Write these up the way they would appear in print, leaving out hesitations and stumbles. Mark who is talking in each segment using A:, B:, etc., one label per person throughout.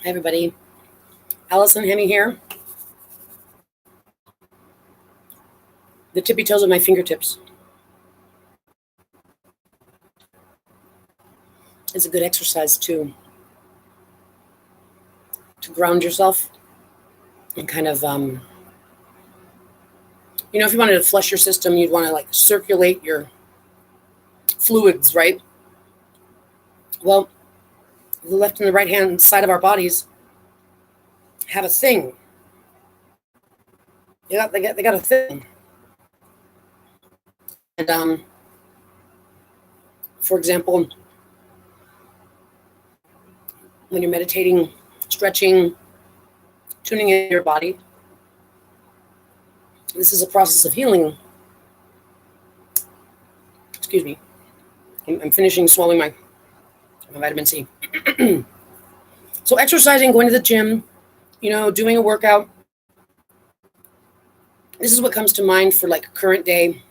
A: Hi, everybody. Alyson-Vania here. The tippy toes of my fingertips is a good exercise to ground yourself and kind of, if you wanted to flush your system, you'd want to like circulate your fluids, right? Well, the left and the right hand side of our bodies have a thing. They got a thing. And for example, when you're meditating, stretching, tuning in your body, this is a process of healing. Excuse me. I'm finishing swallowing my vitamin C. So exercising, going to the gym, doing a workout. This is what comes to mind for like current day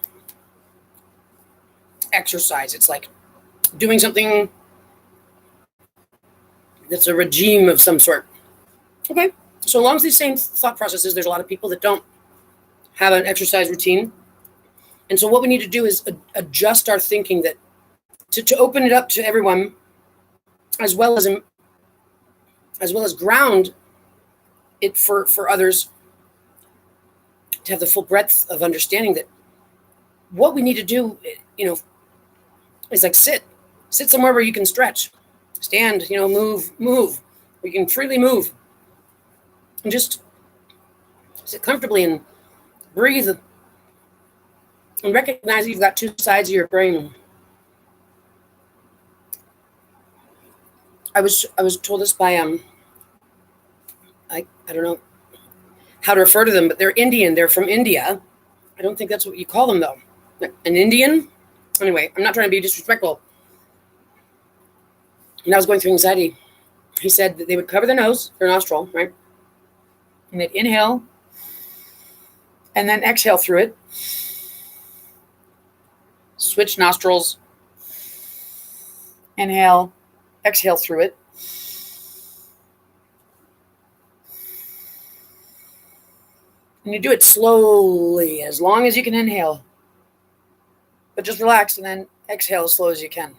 A: exercise. It's like doing something that's a regime of some sort. Okay. So along with these same thought processes, there's a lot of people that don't have an exercise routine. And so what we need to do is adjust our thinking that to open it up to everyone, as well as ground it for others to have the full breadth of understanding that what we need to do, is like sit somewhere where you can stretch, stand, move, where you can freely move, and just sit comfortably and breathe and recognize that you've got two sides of your brain. I was told this by I don't know how to refer to them, but they're Indian. They're from India. I don't think that's what you call them though. An Indian? Anyway, I'm not trying to be disrespectful. When I was going through anxiety, he said that they would cover their nose, their nostril, right? And they'd inhale and then exhale through it. Switch nostrils. Inhale, exhale through it. And you do it slowly, as long as you can inhale. But just relax and then exhale as slow as you can.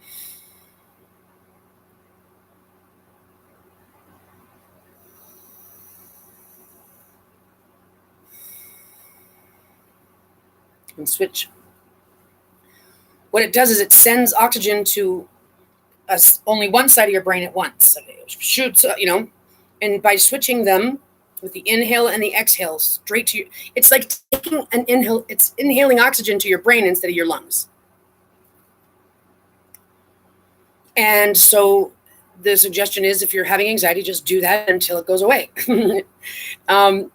A: And switch. What it does is it sends oxygen to only one side of your brain at once. It shoots, and by switching them with the inhale and the exhale straight to you, it's like taking an inhale, it's inhaling oxygen to your brain instead of your lungs. And so the suggestion is, if you're having anxiety, just do that until it goes away. By the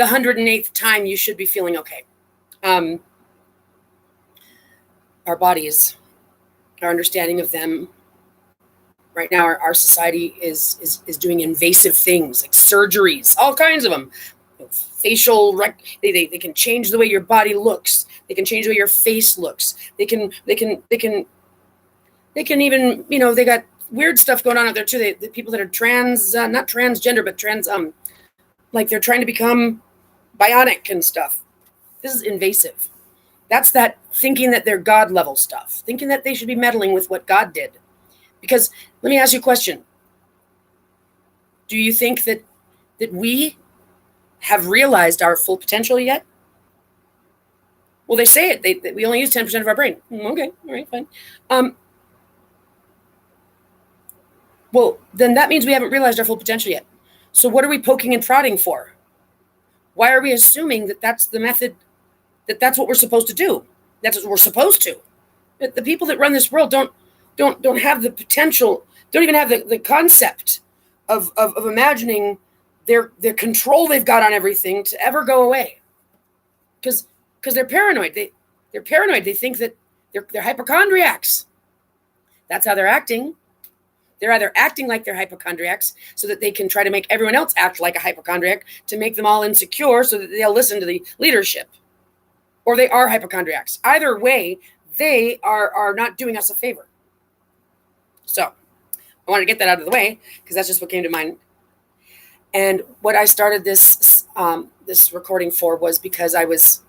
A: 108th time, you should be feeling okay. Our bodies, our understanding of them right now, our society is doing invasive things like surgeries, all kinds of them. Facial, they can change the way your body looks. They can change the way your face looks. They can even, they got weird stuff going on out there too. The people that are trans, not transgender, but trans, like they're trying to become bionic and stuff. This is invasive. That's that thinking that they're God level stuff, thinking that they should be meddling with what God did. Because let me ask you a question. Do you think that we have realized our full potential yet? Well, they say it. We only use 10% of our brain. Okay, all right, fine. Well, then that means we haven't realized our full potential yet. So what are we poking and prodding for? Why are we assuming that that's the method, that's what we're supposed to do? That's what we're supposed to. The people that run this world don't have the potential, don't even have the concept of imagining their control they've got on everything to ever go away. Because they're paranoid. They're paranoid. They think that they're hypochondriacs. That's how they're acting. They're either acting like they're hypochondriacs so that they can try to make everyone else act like a hypochondriac to make them all insecure so that they'll listen to the leadership. Or they are hypochondriacs. Either way, they are not doing us a favor. So I wanted to get that out of the way because that's just what came to mind. And what I started this recording for was because I was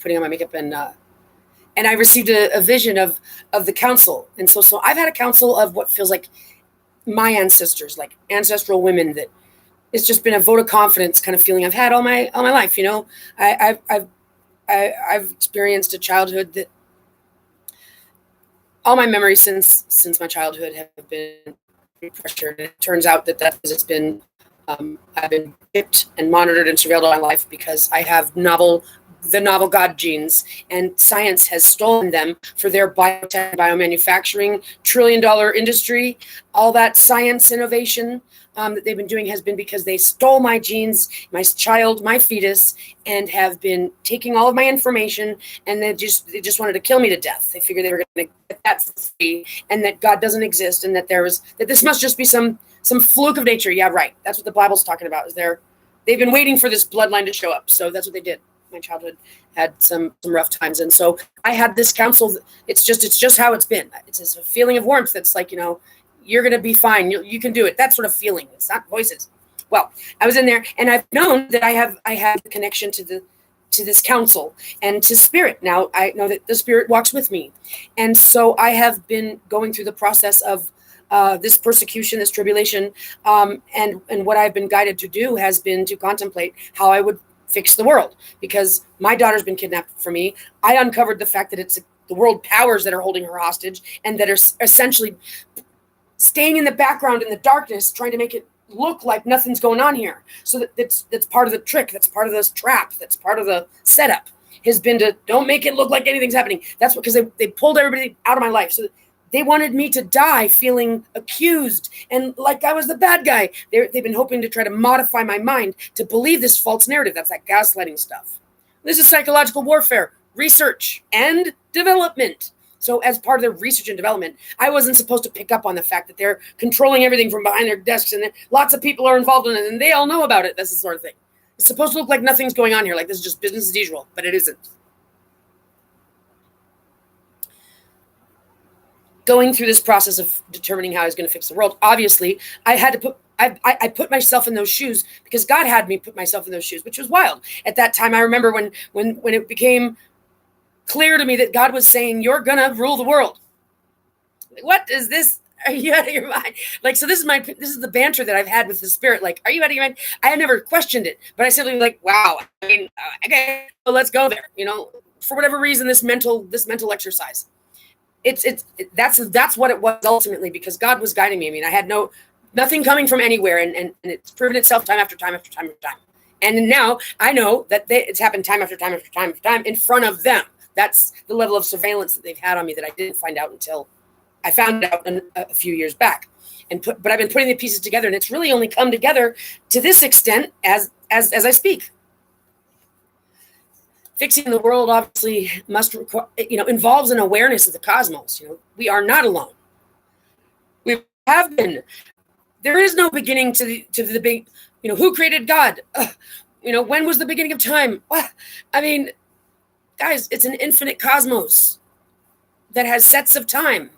A: putting on my makeup and I received a vision of the council. And so I've had a council of what feels like my ancestors, like ancestral women, that it's just been a vote of confidence kind of feeling I've had all my life. I've experienced a childhood that all my memories since my childhood have been pressured. And it turns out that because it's been I've been picked and monitored and surveilled all my life because I have the novel God genes, and science has stolen them for their biotech, biomanufacturing, trillion-dollar industry. All that science innovation that they've been doing has been because they stole my genes, my child, my fetus, and have been taking all of my information, and they just wanted to kill me to death. They figured they were going to get that for free, and that God doesn't exist, and that this must just be some fluke of nature. Yeah, right. That's what the Bible's talking about. They've been waiting for this bloodline to show up, so that's what they did. My childhood had some rough times, and so I had this counsel. It's just how it's been. It's just a feeling of warmth that's like, you're gonna be fine. You can do it. That sort of feeling. It's not voices. Well, I was in there, and I've known that I have a connection to this council and to spirit. Now I know that the spirit walks with me, and so I have been going through the process of this persecution, this tribulation, and what I've been guided to do has been to contemplate how I would fix the world, because my daughter's been kidnapped from me. I uncovered the fact that it's the world powers that are holding her hostage and that are essentially staying in the background in the darkness, trying to make it look like nothing's going on here. So that's part of the trick. That's part of this trap. That's part of the setup, has been to don't make it look like anything's happening. That's because they pulled everybody out of my life. So they wanted me to die feeling accused and like I was the bad guy. They've been hoping to try to modify my mind to believe this false narrative. That's that gaslighting stuff. This is psychological warfare, research, and development. So as part of the research and development, I wasn't supposed to pick up on the fact that they're controlling everything from behind their desks and that lots of people are involved in it and they all know about it. That's the sort of thing. It's supposed to look like nothing's going on here, like this is just business as usual, but it isn't. Going through this process of determining how I was going to fix the world, obviously, I had to I put myself in those shoes because God had me put myself in those shoes, which was wild. At that time, I remember when it became clear to me that God was saying, "You're gonna rule the world." Like, what is this? Are you out of your mind? Like, so this is the banter that I've had with the spirit. Like, are you out of your mind? I had never questioned it, but I simply like, wow. I mean, okay, well, let's go there. For whatever reason, this mental exercise. That's what it was ultimately, because God was guiding me. I mean, I had nothing coming from anywhere, and it's proven itself time after time after time after time. And now I know that it's happened time after time after time after time in front of them. That's the level of surveillance that they've had on me that I didn't find out until I found out a few years back. But I've been putting the pieces together, and it's really only come together to this extent as I speak. Fixing the world obviously involves an awareness of the cosmos. We are not alone. We have been. There is no beginning to the big. Who created God? When was the beginning of time? I mean, guys, it's an infinite cosmos that has sets of time.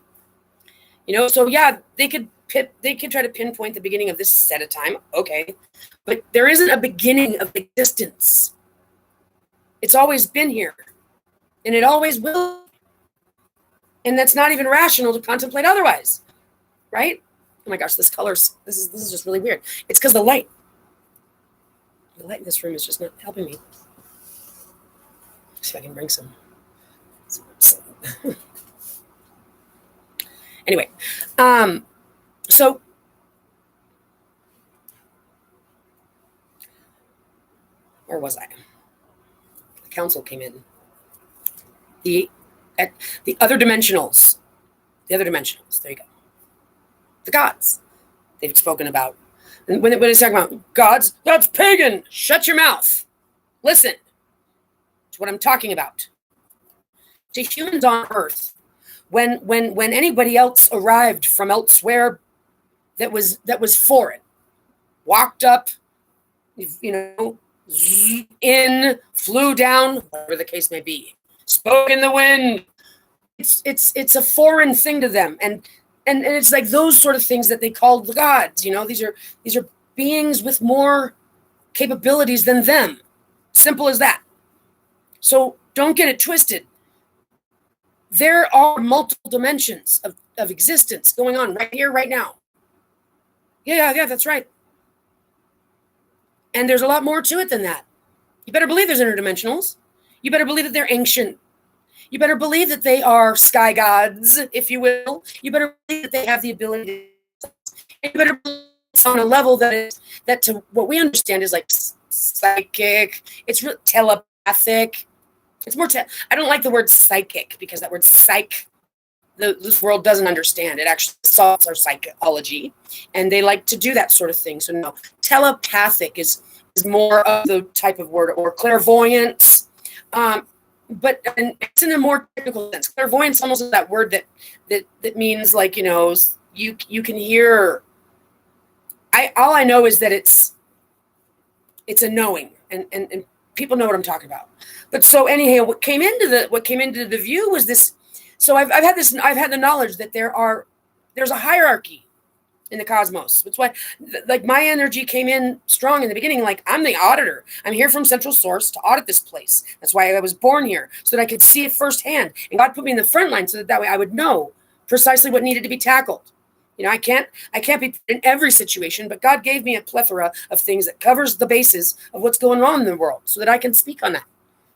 A: So yeah, they could try to pinpoint the beginning of this set of time. Okay, but there isn't a beginning of existence. It's always been here, and it always will. And that's not even rational to contemplate otherwise, right? Oh my gosh, this is just really weird. It's because the light in this room is just not helping me. See if I can bring some. Anyway, so where was I? Council came in. The other dimensionals. There you go. The gods they've spoken about. And when they talk about gods, that's pagan. Shut your mouth. Listen to what I'm talking about. To humans on Earth, when anybody else arrived from elsewhere that was foreign, walked up, flew down, whatever the case may be, spoke in the wind. It's a foreign thing to them, and And it's like those sort of things that they called the gods. These are beings with more capabilities than them. Simple as that. So don't get it twisted. There are multiple dimensions of existence going on right here, right now. Yeah, that's right. And there's a lot more to it than that. You better believe there's interdimensionals. You better believe that they're ancient. You better believe that they are sky gods, if you will. You better believe that they have the ability to, and you better believe it's on a level that to what we understand is like psychic. It's real telepathic. It's more. I don't like the word psychic because that word psych, this world doesn't understand. It actually solves our psychology, and they like to do that sort of thing. So no, telepathic is more of the type of word, or clairvoyance. But it's in a more technical sense. Clairvoyance almost is that word that means like, you can hear. All I know is that it's a knowing, and people know what I'm talking about. But so anyhow, what came into the view was this. So I've had the knowledge that there's a hierarchy in the cosmos. That's why, like, my energy came in strong in the beginning. Like, I'm the auditor. I'm here from Central Source to audit this place. That's why I was born here, so that I could see it firsthand. And God put me in the front line so that way I would know precisely what needed to be tackled. I can't be in every situation, but God gave me a plethora of things that covers the bases of what's going on in the world so that I can speak on that.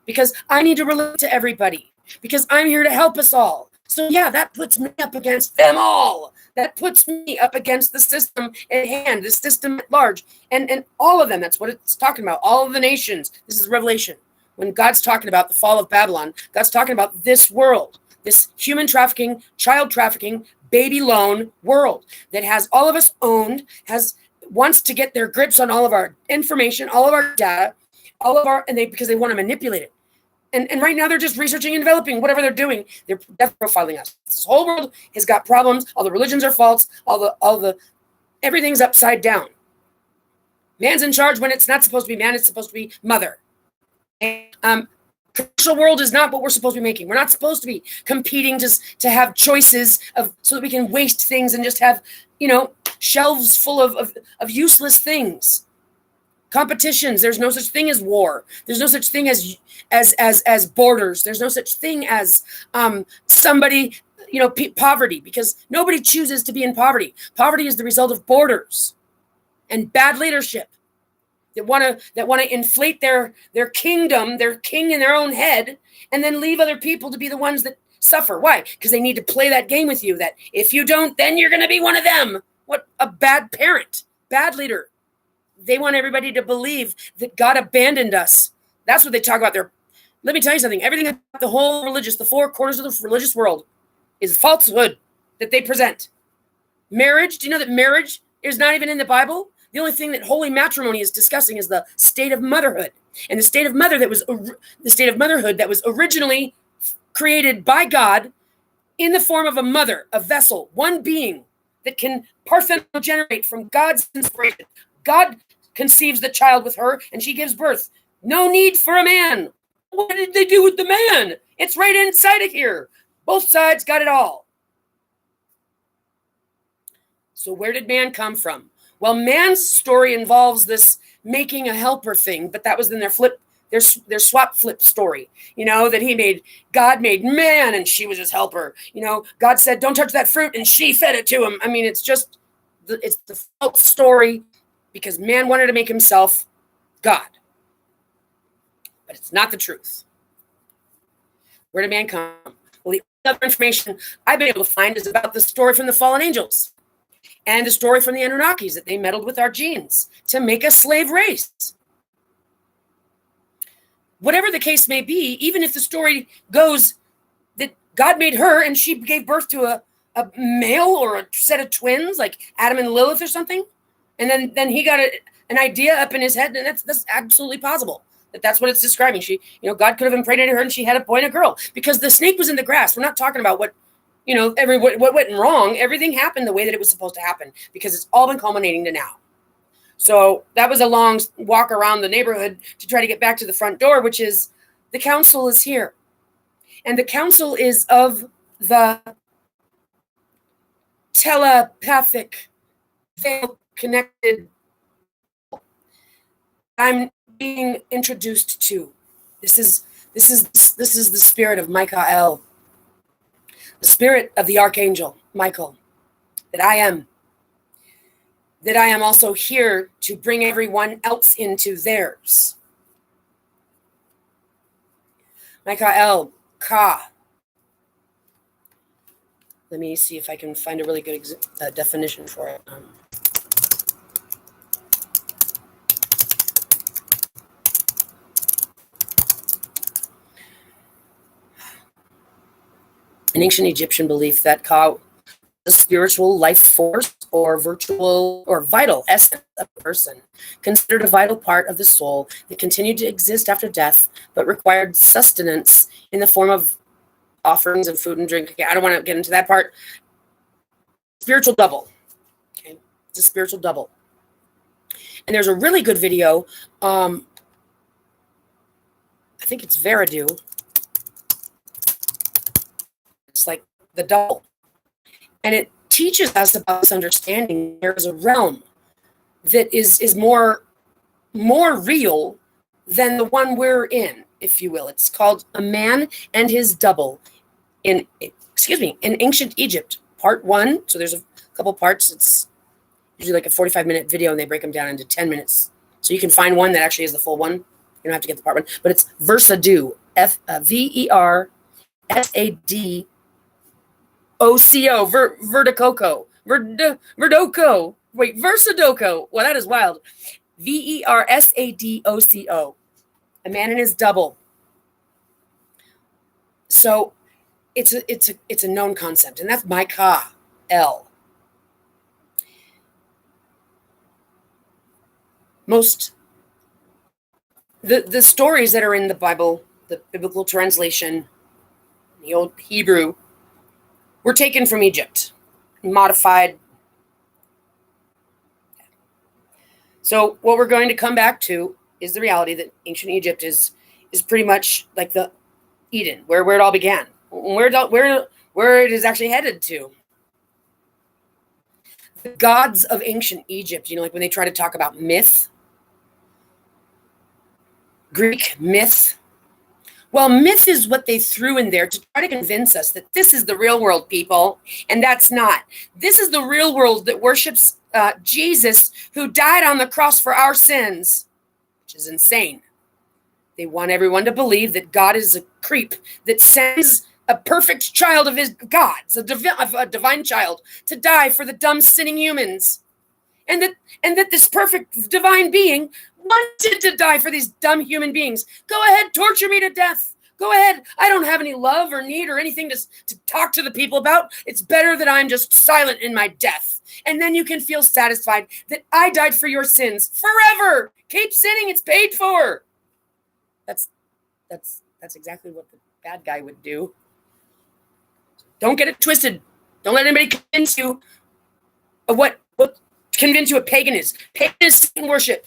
A: Because I need to relate to everybody. Because I'm here to help us all. So yeah, that puts me up against them all. That puts me up against the system at hand, the system at large, and all of them. That's what it's talking about. All of the nations. This is Revelation. When God's talking about the fall of Babylon, God's talking about this world, this human trafficking, child trafficking, baby loan world that has all of us owned, wants to get their grips on all of our information, all of our data, because they want to manipulate it. And right now they're just researching and developing whatever they're doing. They're profiling us. This whole world has got problems. All the religions are false. Everything's upside down. Man's in charge when it's not supposed to be man. It's supposed to be mother. And, commercial world is not what we're supposed to be making. We're not supposed to be competing just to have choices so that we can waste things and just have, shelves full of useless things. Competitions. There's no such thing as war. There's no such thing as borders. There's no such thing as somebody, poverty, because nobody chooses to be in poverty. Poverty is the result of borders and bad leadership that want to inflate their kingdom, their king in their own head, and then leave other people to be the ones that suffer. Why? Because they need to play that game with you, that if you don't, then you're going to be one of them. What a bad parent, bad leader. They want everybody to believe that God abandoned us. That's what they talk about there. Let me tell you something. Everything about the four corners of the religious world is falsehood that they present. Marriage, do you know that marriage is not even in the Bible? The only thing that holy matrimony is discussing is the state of motherhood. And the state of motherhood that was originally created by God in the form of a mother, a vessel, one being that can parthenogenerate from God's inspiration. God conceives the child with her, and she gives birth. No need for a man. What did they do with the man? It's right inside of here. Both sides got it all. So where did man come from? Well, man's story involves this making a helper thing, but that was in their swap flip story. That God made man and she was his helper. God said, don't touch that fruit, and she fed it to him. I mean, it's the false story, because man wanted to make himself God. But it's not the truth. Where did man come? Well, the other information I've been able to find is about the story from the fallen angels and the story from the Anunnakis, that they meddled with our genes to make a slave race. Whatever the case may be, even if the story goes that God made her and she gave birth to a male or a set of twins, like Adam and Lilith or something, and then he got an idea up in his head, and that's absolutely possible. That's what it's describing. God could have impregnated her, and she had a boy and a girl, because the snake was in the grass. We're not talking about what went wrong. Everything happened the way that it was supposed to happen, because it's all been culminating to now. So that was a long walk around the neighborhood to try to get back to the front door, which is the council is here. And the council is of the telepathic, veil connected I'm being introduced to. This is the spirit of Michael, the spirit of the Archangel Michael, that I am also here to bring everyone else into theirs. Michael, Ka. Let me see if I can find a really good definition for it. An ancient Egyptian belief that Ka, the spiritual life force or virtual or vital essence of a person, considered a vital part of the soul that continued to exist after death, but required sustenance in the form of offerings of food and drink. Okay, I don't want to get into that part. Spiritual double. Okay, it's a spiritual double. And there's a really good video. I think it's Veridu. It's like the double. And it teaches us about this understanding. There is a realm that is more real than the one we're in, if you will. It's called A Man and His Double in ancient Egypt, part 1. So there's a couple parts. It's usually like a 45-minute video, and they break them down into 10 minutes. So you can find one that actually is the full one. You don't have to get the part 1. But it's Versadu, Versadoco, Verdoco. Wait, Versadoco. Well, that is wild. Versadoco. A Man and His Double. So it's a known concept, and that's Michael. The stories that are in the Bible, the biblical translation, the old Hebrew, were taken from Egypt, modified. So what we're going to come back to is the reality that ancient Egypt is pretty much like the Eden, where it all began, where it is actually headed to. The gods of ancient Egypt, like when they try to talk about myth, Greek myth. Well, myth is what they threw in there to try to convince us that this is the real world, people, and that's not. This is the real world that worships Jesus, who died on the cross for our sins, which is insane. They want everyone to believe that God is a creep that sends a perfect child of his gods, a divine child, to die for the dumb, sinning humans. And that this perfect divine being wanted to die for these dumb human beings. Go ahead, torture me to death. Go ahead. I don't have any love or need or anything to talk to the people about. It's better that I'm just silent in my death. And then you can feel satisfied that I died for your sins forever. Keep sinning. It's paid for. That's exactly what the bad guy would do. Don't get it twisted. Don't let anybody convince you of what convince you what pagan is. Pagan is Satan worship.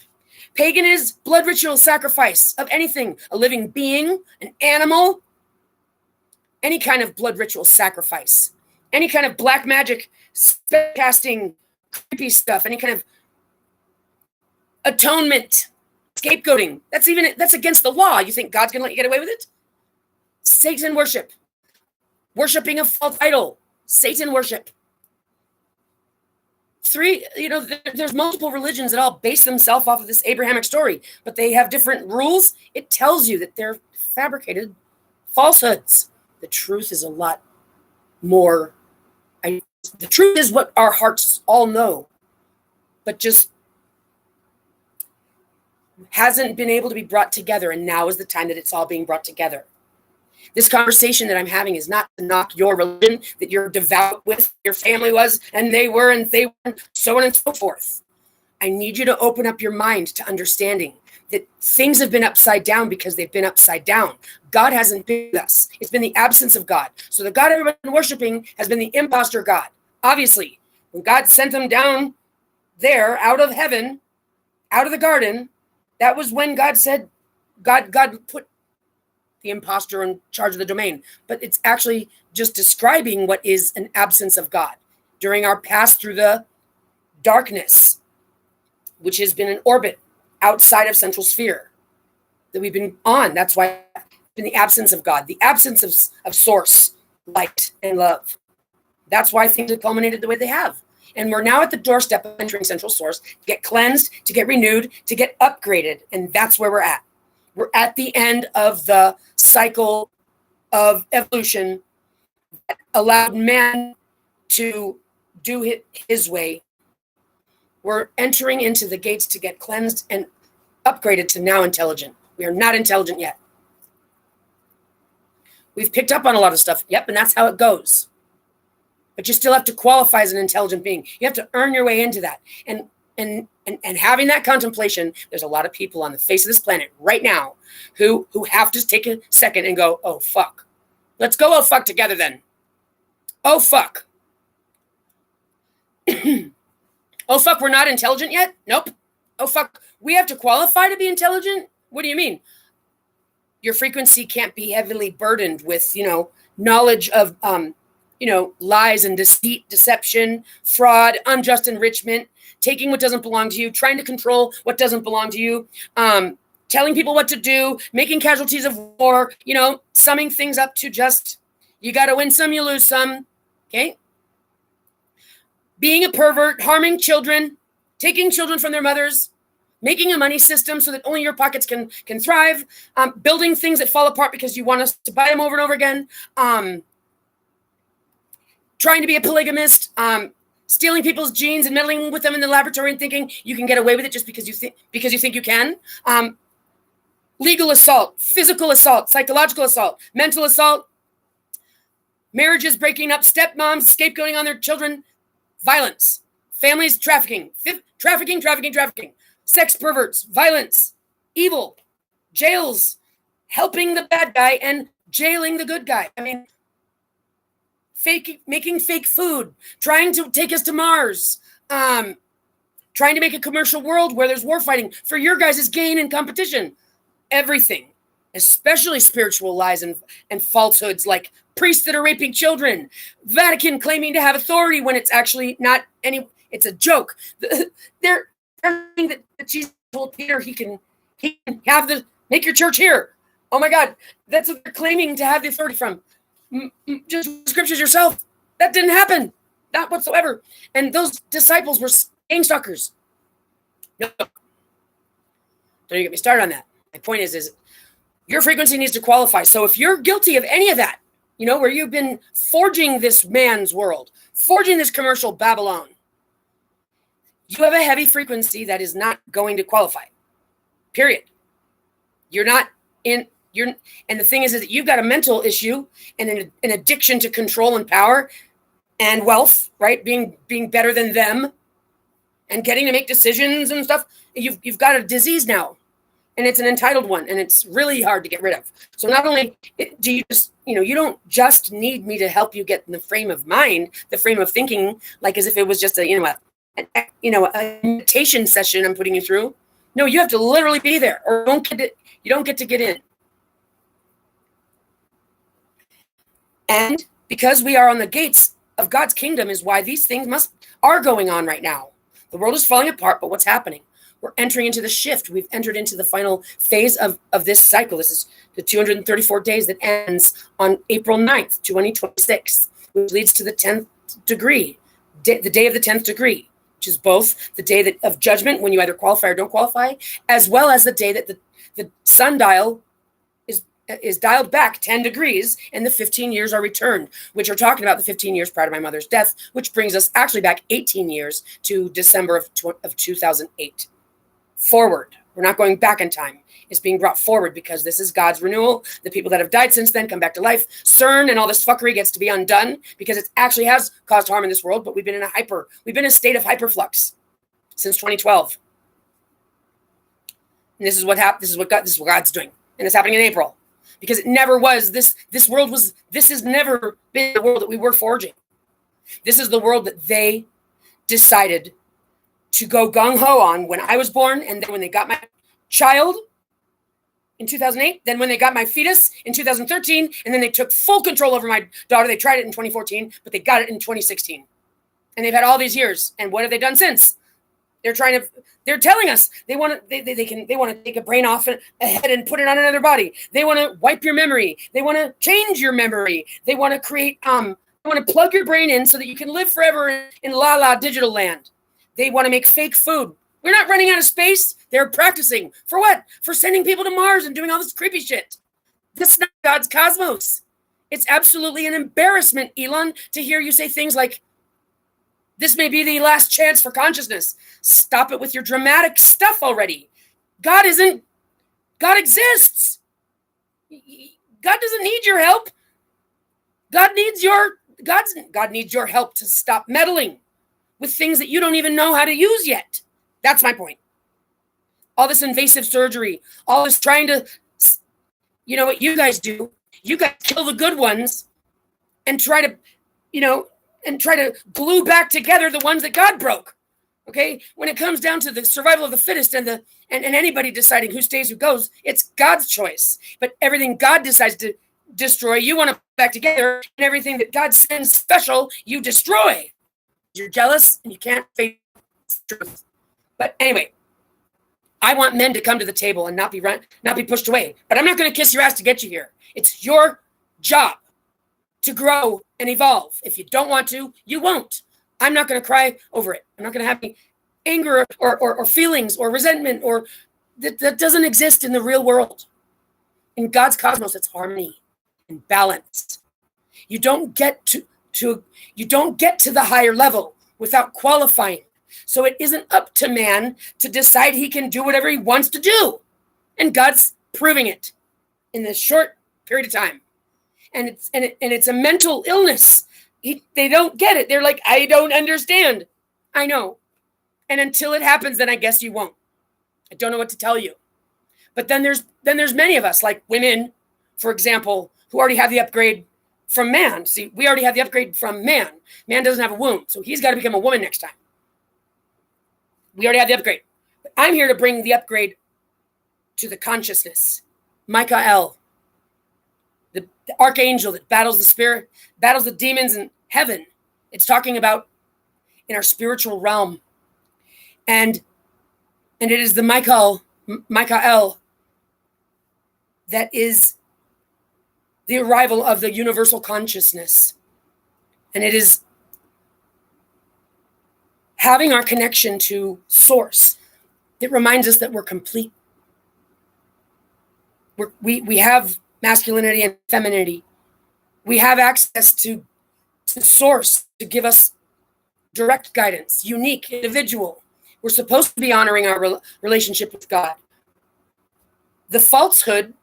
A: Pagan is blood ritual sacrifice of anything, a living being, an animal, any kind of blood ritual sacrifice, any kind of black magic, spell casting, creepy stuff, any kind of atonement, scapegoating. That's against the law. You think God's going to let you get away with it? Satan worship. Worshipping a false idol. Satan worship. There's multiple religions that all base themselves off of this Abrahamic story, but they have different rules. It tells you that they're fabricated falsehoods. The truth is a lot more. The truth is what our hearts all know, but just hasn't been able to be brought together, and now is the time that it's all being brought together. This conversation that I'm having is not to knock your religion that you're devout with, your family was, and they were, so on and so forth. I need you to open up your mind to understanding that things have been upside down because they've been upside down. God hasn't been with us. It's been the absence of God. So the God everybody's been worshiping has been the imposter God. Obviously, when God sent them down there, out of heaven, out of the garden, that was when God said, God put the imposter in charge of the domain, but it's actually just describing what is an absence of God. during our pass through the darkness, which has been an orbit outside of central sphere that we've been on. That's why in the absence of God, the absence of source, light, and love. That's why things have culminated the way they have. And we're now at the doorstep of entering central source to get cleansed, to get renewed, to get upgraded. And that's where we're at. We're at the end of the cycle of evolution that allowed man to do it his way. We're entering into the gates to get cleansed and upgraded to now intelligent. We are not intelligent yet. We've picked up on a lot of stuff. Yep, and that's how it goes. But you still have to qualify as an intelligent being. You have to earn your way into that. And having that contemplation, there's a lot of people on the face of this planet right now who have to take a second and go, oh, fuck. Let's go, oh, fuck, together then. Oh, fuck. Oh, fuck, we're not intelligent yet? Nope. Oh, fuck, we have to qualify to be intelligent? What do you mean? Your frequency can't be heavily burdened with, knowledge of, lies and deceit, deception, fraud, unjust enrichment, taking what doesn't belong to you, trying to control what doesn't belong to you, telling people what to do, making casualties of war, summing things up to just, you got to win some, you lose some, okay? Being a pervert, harming children, taking children from their mothers, making a money system so that only your pockets can thrive, building things that fall apart because you want us to buy them over and over again, trying to be a polygamist, stealing people's genes and meddling with them in the laboratory and thinking you can get away with it just because you think you can. Legal assault, physical assault, psychological assault, mental assault, marriages breaking up, stepmoms scapegoating on their children, violence, families trafficking, sex perverts, violence, evil, jails, helping the bad guy and jailing the good guy. I mean, making fake food, trying to take us to Mars, trying to make a commercial world where there's war fighting for your guys' gain and competition. Everything, especially spiritual lies and falsehoods like priests that are raping children, Vatican claiming to have authority when it's actually not any, it's a joke. They're saying that Jesus told Peter he can make your church here. Oh my God, that's what they're claiming to have the authority from. Just scriptures yourself. That didn't happen. Not whatsoever. And those disciples were game stalkers. No. Don't you get me started on that. My point is your frequency needs to qualify. So if you're guilty of any of that, where you've been forging this man's world, forging this commercial Babylon, you have a heavy frequency that is not going to qualify. Period. And the thing is that you've got a mental issue and an addiction to control and power and wealth, right? Being better than them and getting to make decisions and stuff. You've got a disease now, and it's an entitled one, and it's really hard to get rid of. So not only do you just, you don't just need me to help you get in the frame of mind, the frame of thinking, like as if it was just a meditation session I'm putting you through. No, you have to literally be there, or you don't get to get in. And because we are on the gates of God's kingdom is why these things are going on right now. The world is falling apart, but what's happening? We're entering into the shift. We've entered into the final phase of this cycle. This is the 234 days that ends on April 9th, 2026, which leads to the 10th degree, the day of the 10th degree, which is both the day of judgment when you either qualify or don't qualify, as well as the day that the sundial is dialed back 10 degrees and the 15 years are returned, which are talking about the 15 years prior to my mother's death, which brings us actually back 18 years to December of 2008. Forward. We're not going back in time. It's being brought forward because this is God's renewal. The people that have died since then come back to life. CERN and all this fuckery gets to be undone because it actually has caused harm in this world, but we've been in a state of hyperflux since 2012. And this is what God's doing. And it's happening in April. Because it never was this has never been the world that we were forging. This is the world that they decided to go gung-ho on when I was born, and then when they got my child in 2008, then when they got my fetus in 2013, and then they took full control over my daughter. They tried it in 2014, but they got it in 2016. And they've had all these years. And what have they done since? They're telling us they want to take a brain off a head and put it on another body. They want to wipe your memory. They want to change your memory. They want to create, they want to plug your brain in so that you can live forever in la digital land. They want to make fake food. We're not running out of space. They're practicing. For what? For sending people to Mars and doing all this creepy shit. This is not God's cosmos. It's absolutely an embarrassment, Elon, to hear you say things like, this may be the last chance for consciousness. Stop it with your dramatic stuff already. God exists. God doesn't need your help. God needs your help to stop meddling with things that you don't even know how to use yet. That's my point. All this invasive surgery, all this trying to, you know what you guys do? You guys kill the good ones and try to glue back together the ones that God broke. Okay? When it comes down to the survival of the fittest and anybody deciding who stays, who goes, it's God's choice. But everything God decides to destroy, you want to put back together, and everything that God sends special, you destroy. You're jealous and you can't face the truth. But anyway, I want men to come to the table and not be pushed away. But I'm not going to kiss your ass to get you here. It's your job to grow and evolve. If you don't want to, you won't. I'm not going to cry over it. I'm not going to have any anger or feelings or resentment or that doesn't exist in the real world. In God's cosmos, it's harmony and balance. You don't get to the higher level without qualifying. So it isn't up to man to decide he can do whatever he wants to do. And God's proving it in this short period of time. And it's a mental illness. They don't get it. They're like, I don't understand. I know. And until it happens, then I guess you won't. I don't know what to tell you. But then there's many of us, like women, for example, who already have the upgrade from man. See, we already have the upgrade from man. Man doesn't have a womb, so he's got to become a woman next time. We already have the upgrade. But I'm here to bring the upgrade to the consciousness. Michael, the archangel that battles the spirit, battles the demons in heaven. It's talking about in our spiritual realm. And it is the Michael that is the arrival of the universal consciousness. And it is having our connection to source. It reminds us that we're complete. We have masculinity and femininity. We have access to source to give us direct guidance, unique, individual. We're supposed to be honoring our relationship with God. The falsehood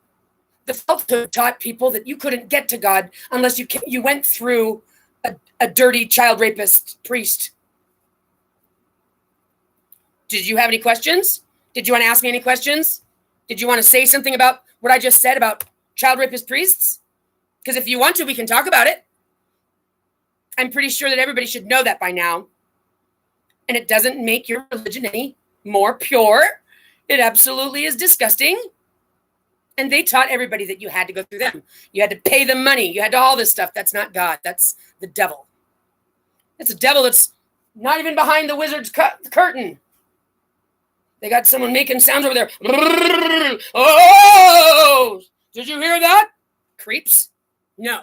A: taught people that you couldn't get to God unless you went through a dirty child rapist priest. Did you have any questions? Did you want to ask me any questions? Did you want to say something about what I just said about child rapist priests? Because if you want to, we can talk about it. I'm pretty sure that everybody should know that by now. And it doesn't make your religion any more pure. It absolutely is disgusting. And they taught everybody that you had to go through them. You had to pay them money. You had to all this stuff. That's not God. That's the devil. It's a devil that's not even behind the wizard's curtain. They got someone making sounds over there. Oh, did you hear that? Creeps? No.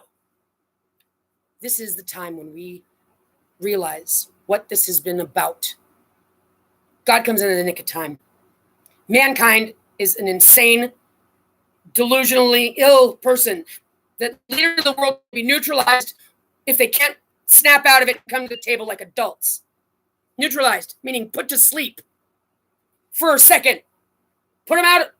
A: This is the time when we realize what this has been about. God comes in the nick of time. Mankind is an insane, delusionally ill person. The leader of the world will be neutralized if they can't snap out of it and come to the table like adults. Neutralized, meaning put to sleep for a second. Put them out.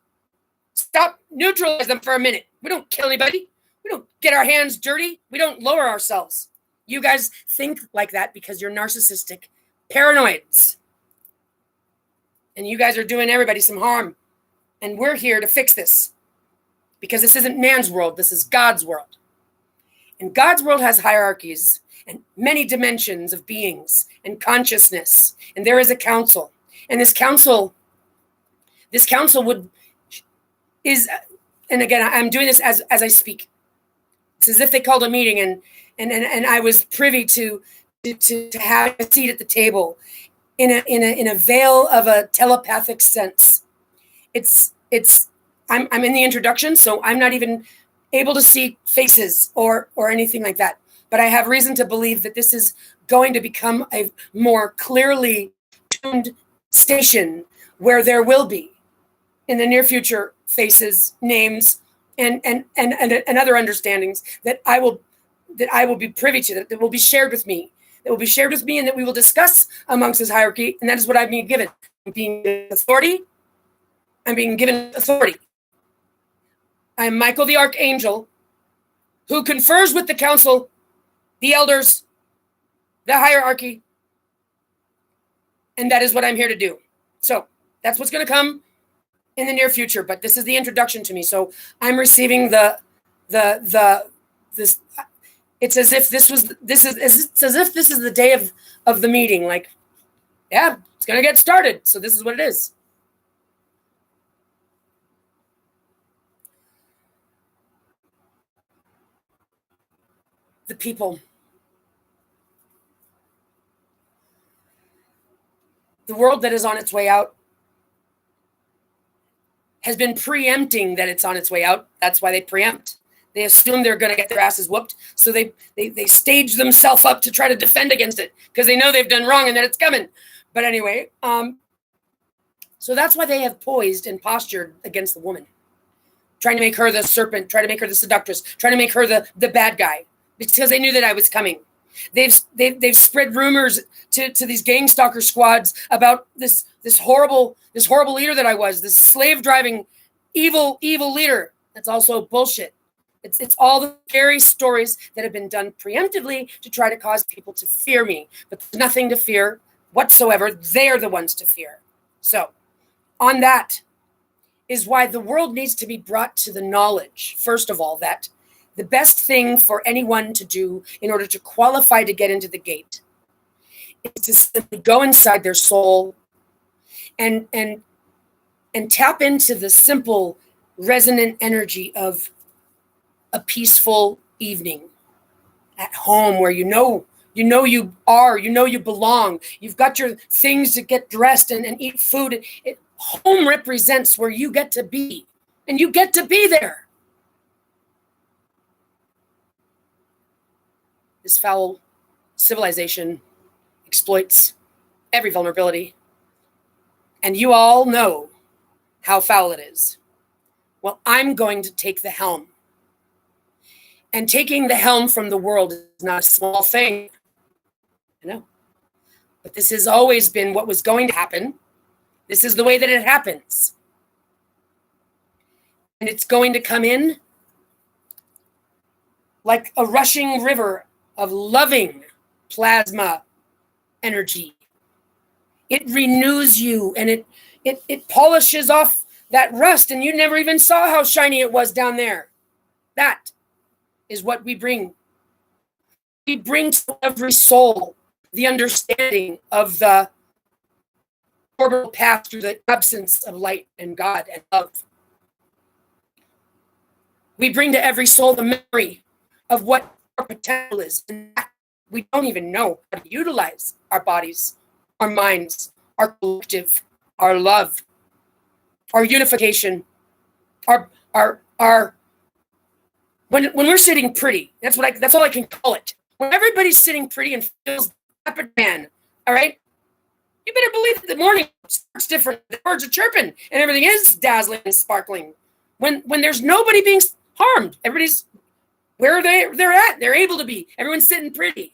A: Stop. Neutralize them for a minute. We don't kill anybody. We don't get our hands dirty. We don't lower ourselves. You guys think like that because you're narcissistic paranoids. And you guys are doing everybody some harm. And we're here to fix this. Because this isn't man's world. This is God's world. And God's world has hierarchies and many dimensions of beings and consciousness. And there is a council. And this council and again, I'm doing this as I speak. It's as if they called a meeting and I was privy to to have a seat at the table in a veil of a telepathic sense. I'm in the introduction, so I'm not even able to see faces or anything like that. But I have reason to believe that this is going to become a more clearly tuned station where there will be, in the near future, faces, names, and other understandings that I will be privy to, that will be shared with me, and that we will discuss amongst this hierarchy. And that is what I've been given. I'm being given authority. I am Michael the Archangel, who confers with the council, the elders, the hierarchy, and that is what I'm here to do. So that's what's going to come in the near future. But this is the introduction to me. So I'm receiving this. It's as if this is the day of the meeting. Like, yeah, it's going to get started. So this is what it is. The people. The world that is on its way out has been preempting that it's on its way out. That's why they preempt. They assume they're going to get their asses whooped. So they stage themselves up to try to defend against it because they know they've done wrong and that it's coming. But anyway, so that's why they have poised and postured against the woman, trying to make her the serpent, trying to make her the seductress, trying to make her the bad guy, because they knew that I was coming. They've spread rumors to these gang stalker squads about this horrible leader that I was, this slave driving evil leader. That's also bullshit. It's all the scary stories that have been done preemptively to try to cause people to fear me. But there's nothing to fear whatsoever. They are the ones to fear. So on that is why the world needs to be brought to the knowledge, first of all, that the best thing for anyone to do in order to qualify to get into the gate is to simply go inside their soul and tap into the simple resonant energy of a peaceful evening at home where you know you are, you belong. You've got your things to get dressed and eat food. Home represents where you get to be, and you get to be there. This foul civilization exploits every vulnerability, and you all know how foul it is. Well, I'm going to take the helm. And taking the helm from the world is not a small thing. I know. But this has always been what was going to happen. This is the way that it happens. And it's going to come in like a rushing river of loving plasma energy. It renews you, and it polishes off that rust, and you never even saw how shiny it was down there. That is what we bring. We bring to every soul the understanding of the orbital path through the absence of light and God and love. We bring to every soul the memory of what our potential is. And we don't even know how to utilize our bodies, our minds, our collective, our love, our unification, our when we're sitting pretty, that's all I can call it. When everybody's sitting pretty and feels leopard man, all right? You better believe that the morning starts different. The birds are chirping and everything is dazzling and sparkling. When there's nobody being harmed, everybody's where they're at. They're able to be. Everyone's sitting pretty.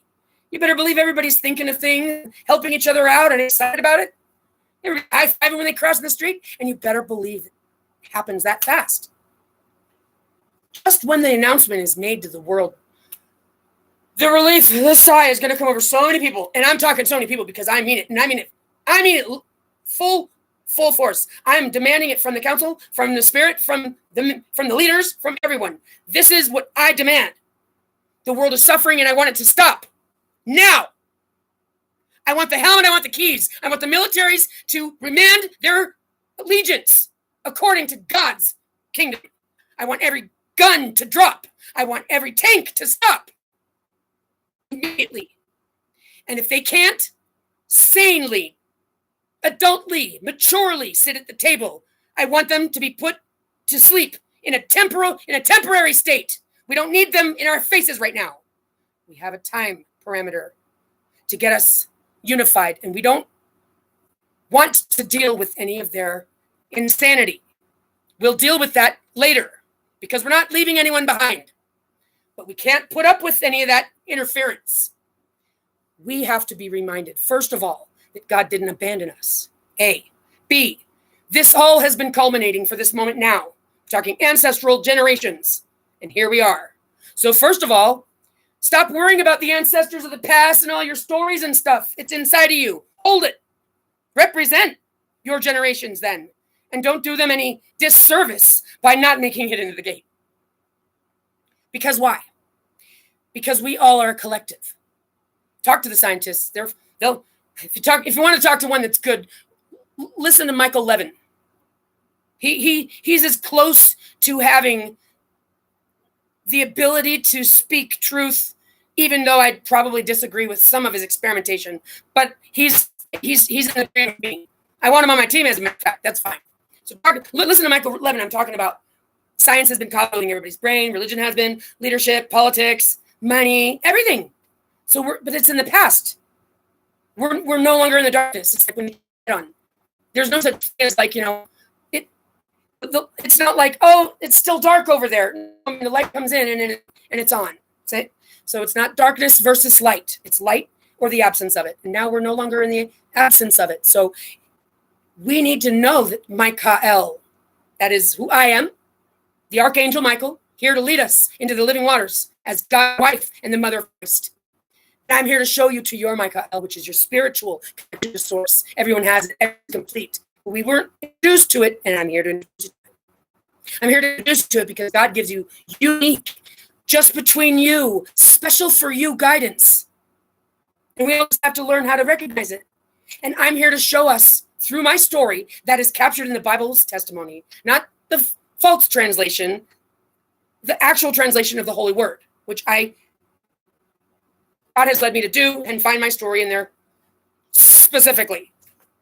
A: You better believe everybody's thinking of things, helping each other out, and excited about it. Everybody high-fiving when they cross the street, and you better believe it happens that fast. Just when the announcement is made to the world, the relief, the sigh is going to come over so many people. And I'm talking so many people because I mean it. And I mean it full force. I'm demanding it from the council, from the spirit, from the leaders, from everyone. This is what I demand. The world is suffering and I want it to stop. Now. I want the helmet, I want the keys. I want the militaries to remand their allegiance according to God's kingdom. I want every gun to drop. I want every tank to stop immediately. And if they can't sanely, adultly, maturely sit at the table, I want them to be put to sleep in a temporary state. We don't need them in our faces right now. We have a time parameter to get us unified, and we don't want to deal with any of their insanity. We'll deal with that later because we're not leaving anyone behind. But we can't put up with any of that interference. We have to be reminded, first of all, that God didn't abandon us. A. B. This all has been culminating for this moment now. We're talking ancestral generations. And here we are. So first of all, stop worrying about the ancestors of the past and all your stories and stuff. It's inside of you. Hold it. Represent your generations then. And don't do them any disservice by not making it into the gate. Because why? Because we all are a collective. Talk to the scientists. They'll if you want to talk to one that's good, listen to Michael Levin. He's as close to having the ability to speak truth, even though I'd probably disagree with some of his experimentation. But he's in agreement with me. I want him on my team, as a matter of fact. That's fine. So listen to Michael Levin. I'm talking about science has been coddling everybody's brain. Religion has been, leadership, politics, money, everything. But it's in the past. We're no longer in the darkness. It's like when you get on. There's no such thing as it's not like, oh, it's still dark over there. The light comes in and it's on. So it's not darkness versus light. It's light or the absence of it. And now we're no longer in the absence of it. So we need to know that Michael, that is who I am, the Archangel Michael, here to lead us into the living waters as God's wife and the mother of Christ. And I'm here to show you to your Michael, which is your spiritual source. Everyone has it, everyone's complete. We weren't introduced to it, and I'm here to introduce you to it. I'm here to introduce you to it because God gives you unique, just between you, special for you guidance. And we always have to learn how to recognize it. And I'm here to show us through my story that is captured in the Bible's testimony, not the false translation, the actual translation of the Holy Word, which God has led me to do and find my story in there specifically.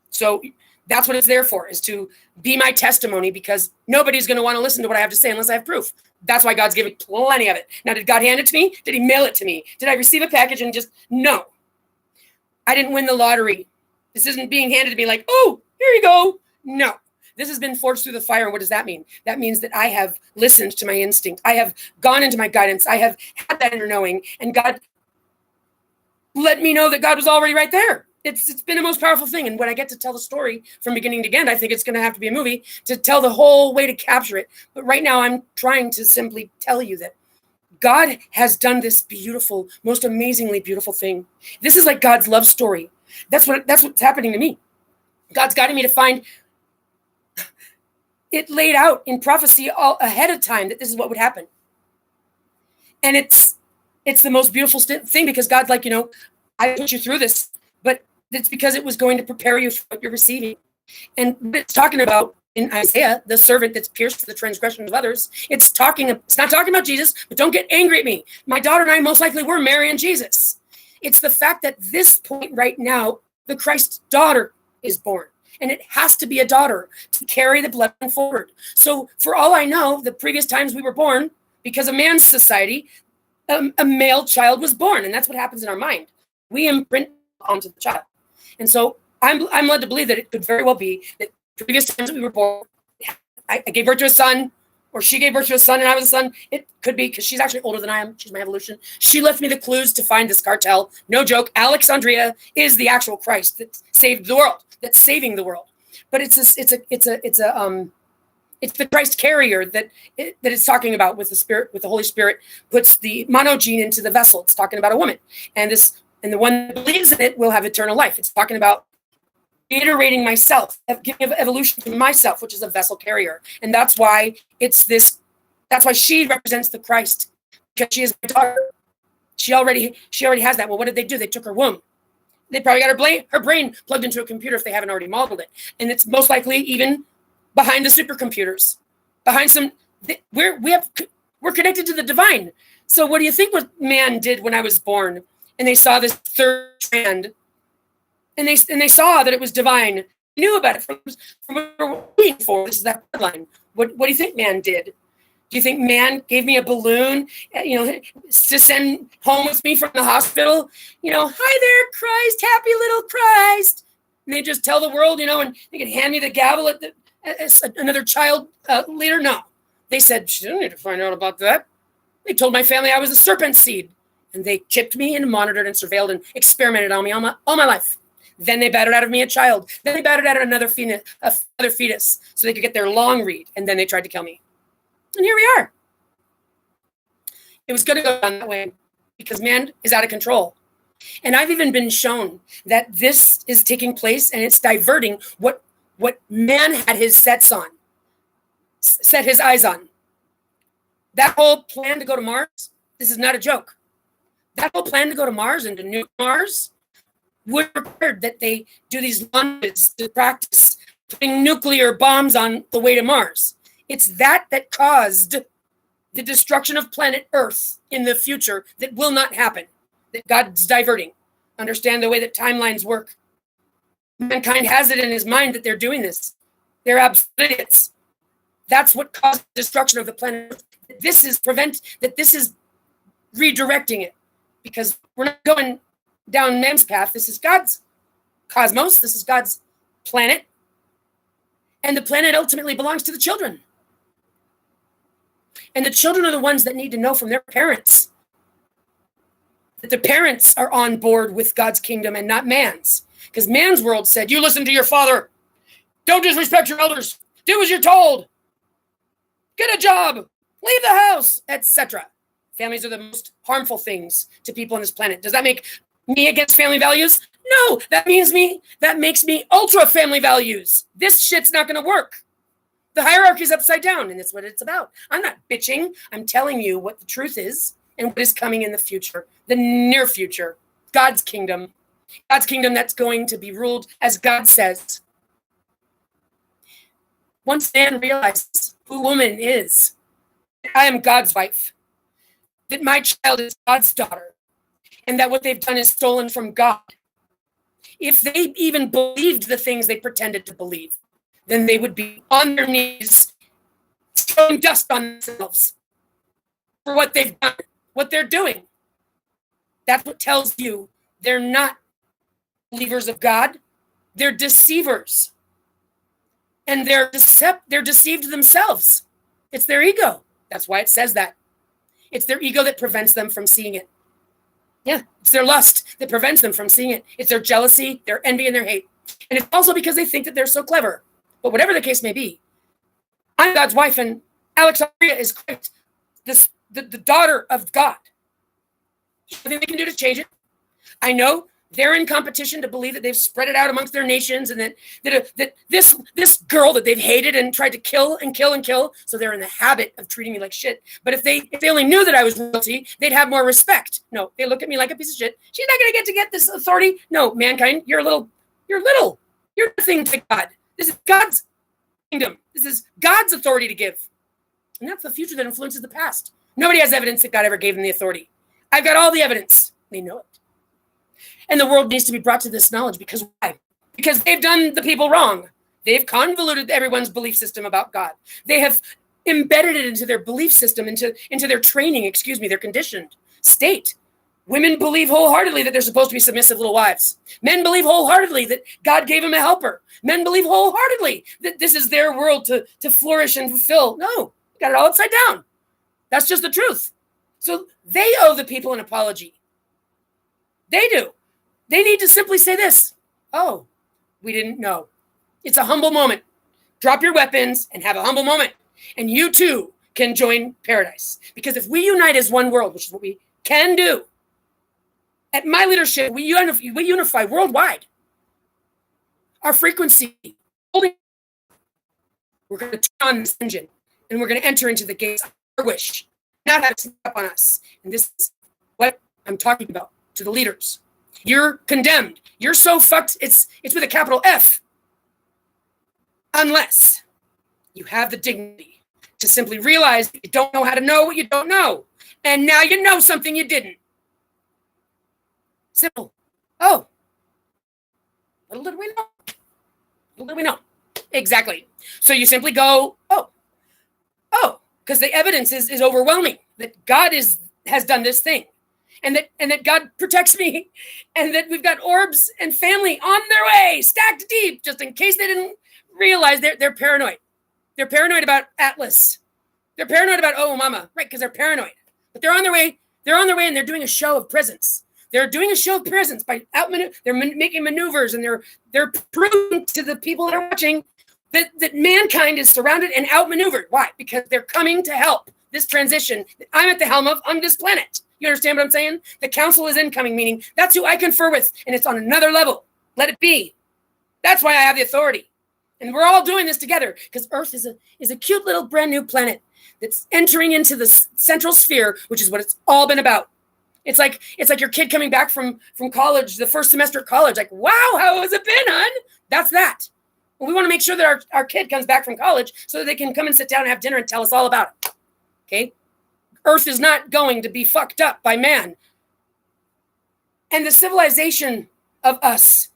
A: So that's what it's there for, is to be my testimony, because nobody's going to want to listen to what I have to say unless I have proof. That's why God's given plenty of it. Now, did God hand it to me? Did he mail it to me? Did I receive a package and just, no. I didn't win the lottery. This isn't being handed to me like, oh, here you go. No. This has been forged through the fire. What does that mean? That means that I have listened to my instinct. I have gone into my guidance. I have had that inner knowing, and God let me know that God was already right there. It's been the most powerful thing. And when I get to tell the story from beginning to end, I think it's going to have to be a movie to tell the whole way to capture it. But right now I'm trying to simply tell you that God has done this beautiful, most amazingly beautiful thing. This is like God's love story. That's what's happening to me. God's guiding me to find it laid out in prophecy all ahead of time that this is what would happen. And it's the most beautiful thing, because God's like, I put you through this, but it's because it was going to prepare you for what you're receiving. And it's talking about in Isaiah, the servant that's pierced the transgressions of others. It's not talking about Jesus, but don't get angry at me. My daughter and I most likely were marrying Jesus. It's the fact that this point right now, the Christ daughter is born. And it has to be a daughter to carry the bloodline forward. So for all I know, the previous times we were born, because of man's society, a male child was born. And that's what happens in our mind. We imprint onto the child. And so I'm led to believe that it could very well be that previous times we were born, I gave birth to a son, or she gave birth to a son and I was a son. It could be, because she's actually older than I am. She's my evolution. She left me the clues to find this cartel. No joke. Alexandria is the actual Christ that saved the world. That's saving the world. But it's the Christ carrier that it's talking about with the Spirit, with the Holy Spirit puts the monogene into the vessel. It's talking about a woman, and the one that believes in it will have eternal life. It's talking about iterating myself, giving evolution to myself, which is a vessel carrier. And that's why that's why she represents the Christ, because she is my daughter. She already has that. Well, what did they do? They took her womb. They probably got her brain plugged into a computer if they haven't already modeled it. And it's most likely even behind the supercomputers, behind we're connected to the divine. So what do you think what man did when I was born? and they saw this third strand, and they saw that it was divine. They knew about it from what we were waiting for. This is that line. What do you think man did? Do you think man gave me a balloon, to send home with me from the hospital? Hi there, Christ, happy little Christ. And they just tell the world, and they can hand me the gavel as another child leader. No, they said, she didn't need to find out about that. They told my family I was a serpent seed, and they chipped me and monitored and surveilled and experimented on me all my life. Then they battered out of me a child. Then they battered out another fetus so they could get their long read. And then they tried to kill me. And here we are. It was going to go down that way because man is out of control. And I've even been shown that this is taking place and it's diverting what man had set his eyes on. That whole plan to go to Mars, this is not a joke. That whole plan to go to Mars and to nuke Mars would require that they do these launches to practice putting nuclear bombs on the way to Mars. It's that caused the destruction of planet Earth in the future that will not happen, that God's diverting. Understand the way that timelines work. Mankind has it in his mind that they're doing this. They're absolute idiots. That's what caused the destruction of the planet Earth. This is redirecting it, because we're not going down man's path. This is God's cosmos. This is God's planet. And the planet ultimately belongs to the children. And the children are the ones that need to know from their parents that the parents are on board with God's kingdom and not man's. Because man's world said, you listen to your father. Don't disrespect your elders. Do as you're told. Get a job. Leave the house, etc. Families are the most harmful things to people on this planet. Does that make me against family values? No, that makes me ultra family values. This shit's not going to work. The hierarchy's upside down, and that's what it's about. I'm not bitching. I'm telling you what the truth is and what is coming in the future, the near future. God's kingdom that's going to be ruled as God says. Once man realizes who woman is, that I am God's wife, that my child is God's daughter, and that what they've done is stolen from God. If they even believed the things they pretended to believe, then they would be on their knees, throwing dust on themselves for what they've done, what they're doing. That's what tells you they're not believers of God. They're deceivers. And they're deceived themselves. It's their ego. That's why it says that. It's their ego that prevents them from seeing it. Yeah, it's their lust that prevents them from seeing it. It's their jealousy, their envy, and their hate. And it's also because they think that they're so clever. But whatever the case may be, I'm God's wife, and Aleksandria is Christ, the daughter of God. Nothing they can do to change it. I know they're in competition to believe that they've spread it out amongst their nations, and that this girl that they've hated and tried to kill, so they're in the habit of treating me like shit. But if they only knew that I was royalty, they'd have more respect. No, they look at me like a piece of shit. She's not going to get this authority. No, mankind, you're little. You're nothing to God. This is God's kingdom. This is God's authority to give. And that's the future that influences the past. Nobody has evidence that God ever gave them the authority. I've got all the evidence. They know it. And the world needs to be brought to this knowledge. Because why? Because they've done the people wrong. They've convoluted everyone's belief system about God. They have embedded it into their belief system, into their training, their conditioned state. Women believe wholeheartedly that they're supposed to be submissive little wives. Men believe wholeheartedly that God gave them a helper. Men believe wholeheartedly that this is their world to flourish and fulfill. No, got it all upside down. That's just the truth. So they owe the people an apology. They do. They need to simply say this. Oh, we didn't know. It's a humble moment. Drop your weapons and have a humble moment. And you too can join paradise. Because if we unite as one world, which is what we can do, at my leadership, we unify worldwide. Our frequency, we're going to turn on this engine, and we're going to enter into the gates of our wish, not have it sneak up on us. And this is what I'm talking about to the leaders. You're condemned. You're so fucked, it's with a capital F. Unless you have the dignity to simply realize that you don't know how to know what you don't know. And now you know something you didn't. Simple. Oh, little did we know. Little did we know. Exactly. So you simply go, oh, because the evidence is overwhelming that God has done this thing, and that God protects me, and that we've got orbs and family on their way, stacked deep, just in case they didn't realize they're paranoid. They're paranoid about Atlas. They're paranoid about mama, right? Because they're paranoid. But they're on their way. They're on their way, and they're doing a show of presence. They're doing a show of presence by they're making maneuvers, and they're proving to the people that are watching that mankind is surrounded and outmaneuvered. Why? Because they're coming to help this transition that I'm at the helm of on this planet. You understand what I'm saying? The council is incoming, meaning that's who I confer with, and it's on another level. Let it be. That's why I have the authority. And we're all doing this together because Earth is a cute little brand new planet that's entering into the central sphere, which is what it's all been about. It's like your kid coming back from college, the first semester of college, like, wow, how has it been, hon? That's that. We want to make sure that our kid comes back from college so that they can come and sit down and have dinner and tell us all about it. Okay? Earth is not going to be fucked up by man. And the civilization of us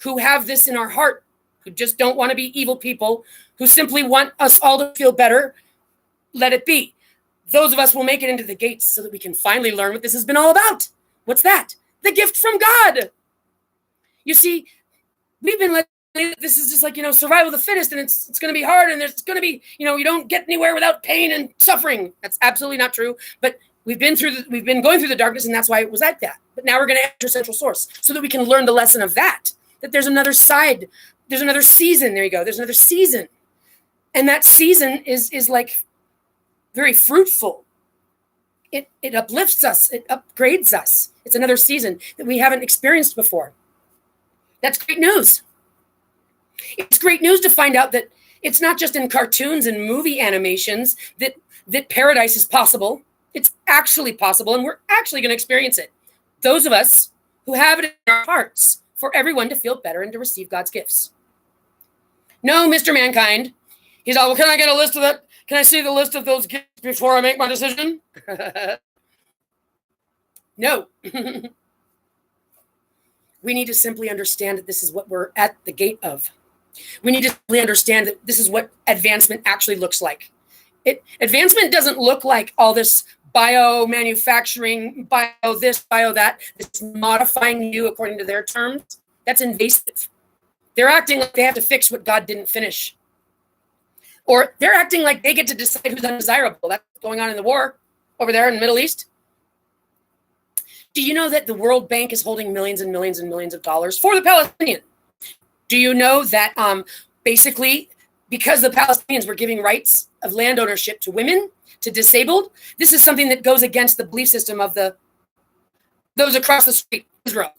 A: who have this in our heart, who just don't want to be evil people, who simply want us all to feel better, let it be. Those of us will make it into the gates so that we can finally learn what this has been all about. What's that? The gift from God. You see, we've been let this is just like, survival of the fittest, and it's going to be hard, and there's going to be, you don't get anywhere without pain and suffering. That's absolutely not true. But we've been going through the darkness, and that's why it was like that. But now we're going to enter central source so that we can learn the lesson of that there's another side. There's another season. There you go. There's another season. And that season is like very fruitful. It uplifts us. It upgrades us. It's another season that we haven't experienced before. That's great news. It's great news to find out that it's not just in cartoons and movie animations that paradise is possible. It's actually possible, and we're actually going to experience it. Those of us who have it in our hearts for everyone to feel better and to receive God's gifts. No, Mr. Mankind. He's all, well, can I get a list of that? Can I see the list of those gifts before I make my decision? No. We need to simply understand that this is what we're at the gate of. We need to simply understand that this is what advancement actually looks like. Advancement doesn't look like all this bio-manufacturing, bio this, bio that. It's modifying you according to their terms. That's invasive. They're acting like they have to fix what God didn't finish. Or they're acting like they get to decide who's undesirable. That's what's going on in the war over there in the Middle East. Do you know that the World Bank is holding millions and millions and millions of dollars for the Palestinians? Do you know that basically because the Palestinians were giving rights of land ownership to women, to disabled, this is something that goes against the belief system of those across the street, Israel.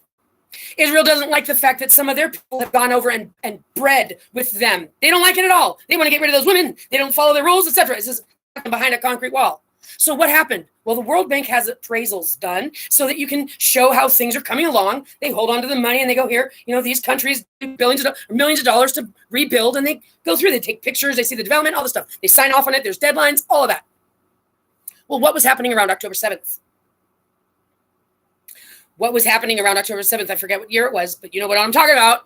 A: Israel doesn't like the fact that some of their people have gone over and bred with them. They don't like it at all. They want to get rid of those women. They don't follow the rules, etc. It's just behind a concrete wall. So what happened? Well, the World Bank has appraisals done so that you can show how things are coming along. They hold on to the money and they go, here, these countries do millions of dollars to rebuild, and they go through, they take pictures, they see the development, all the stuff. They sign off on it. There's deadlines, all of that. Well, what was happening around October 7th? What was happening around October 7th? I forget what year it was, but you know what I'm talking about.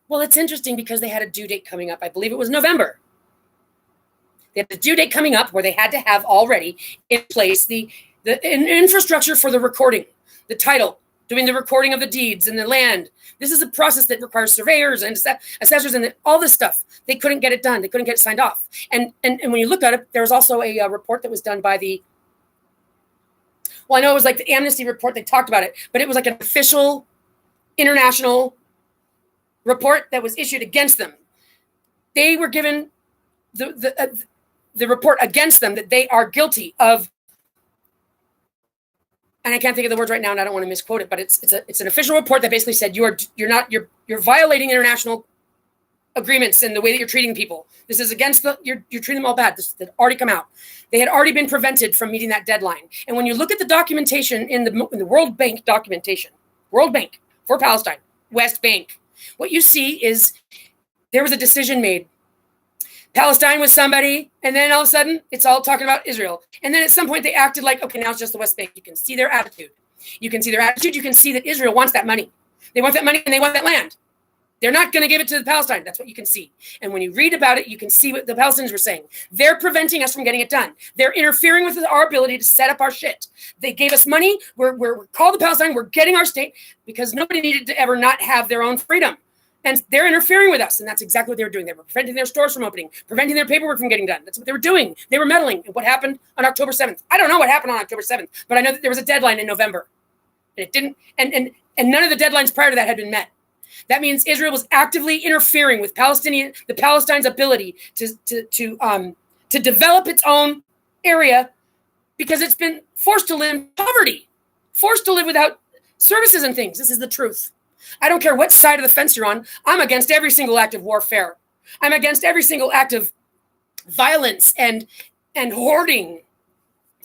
A: Well, it's interesting because they had a due date coming up. I believe it was November. They had a due date coming up where they had to have already in place the infrastructure for the recording, the title, doing the recording of the deeds and the land. This is a process that requires surveyors and assessors and all this stuff. They couldn't get it done. They couldn't get it signed off. And when you look at it, there was also a report that was done by I know it was like the Amnesty report. They talked about it, but it was like an official international report that was issued against them. They were given the report against them that they are guilty of, and I can't think of the words right now, and I don't want to misquote it, but it's an official report that basically said you're violating international agreements in the way that you're treating people. This is against you're treating them all bad. This had already come out. They had already been prevented from meeting that deadline. And when you look at the documentation in the World Bank documentation, World Bank for Palestine, West Bank, what you see is there was a decision made. Palestine was somebody, and then all of a sudden, it's all talking about Israel. And then at some point, they acted like, okay, now it's just the West Bank. You can see their attitude. You can see their attitude. You can see that Israel wants that money. They want that money and they want that land. They're not going to give it to the Palestine. That's what you can see. And when you read about it, you can see what the Palestinians were saying. They're preventing us from getting it done. They're interfering with our ability to set up our shit. They gave us money. We're called the Palestine. We're getting our state because nobody needed to ever not have their own freedom. And they're interfering with us. And that's exactly what they were doing. They were preventing their stores from opening, preventing their paperwork from getting done. That's what they were doing. They were meddling. And what happened on October 7th? I don't know what happened on October 7th, but I know that there was a deadline in November. And it didn't, and none of the deadlines prior to that had been met. That means Israel was actively interfering with Palestine's ability to develop its own area because it's been forced to live in poverty, forced to live without services and things. This is the truth. I don't care what side of the fence you're on. I'm against every single act of warfare. I'm against every single act of violence and hoarding.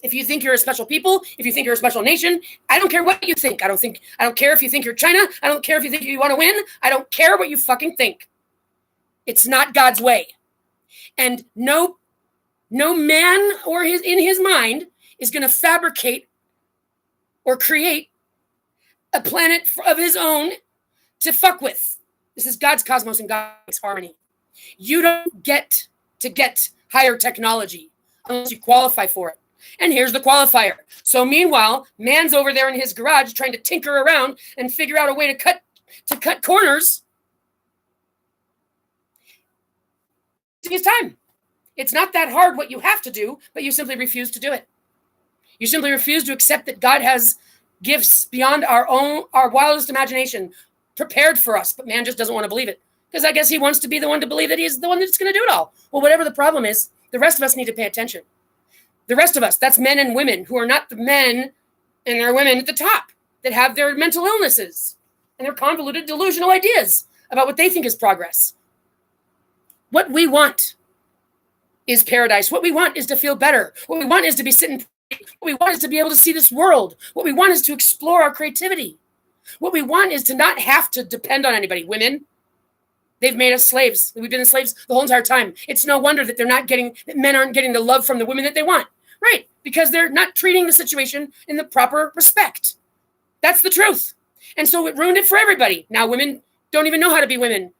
A: If you think you're a special people, if you think you're a special nation, I don't care what you think. I don't care if you think you're China. I don't care if you think you want to win. I don't care what you fucking think. It's not God's way. And no man or in his mind is going to fabricate or create a planet of his own to fuck with. This is God's cosmos and God's harmony. You don't get to get higher technology unless you qualify for it. And here's the qualifier. So meanwhile, man's over there in his garage trying to tinker around and figure out a way to cut corners. It's time. It's not that hard what you have to do, but you simply refuse to do it. You simply refuse to accept that God has gifts beyond our wildest imagination prepared for us, but man just doesn't want to believe it. Because I guess he wants to be the one to believe that he's the one that's going to do it all. Well, whatever the problem is, the rest of us need to pay attention. The rest of us, that's men and women who are not the men and their women at the top that have their mental illnesses and their convoluted delusional ideas about what they think is progress. What we want is paradise. What we want is to feel better. What we want is to be sitting. What we want is to be able to see this world. What we want is to explore our creativity. What we want is to not have to depend on anybody. Women, they've made us slaves. We've been slaves the whole entire time. It's no wonder that that men aren't getting the love from the women that they want. Right, because they're not treating the situation in the proper respect. That's the truth. And so it ruined it for everybody. Now women don't even know how to be women.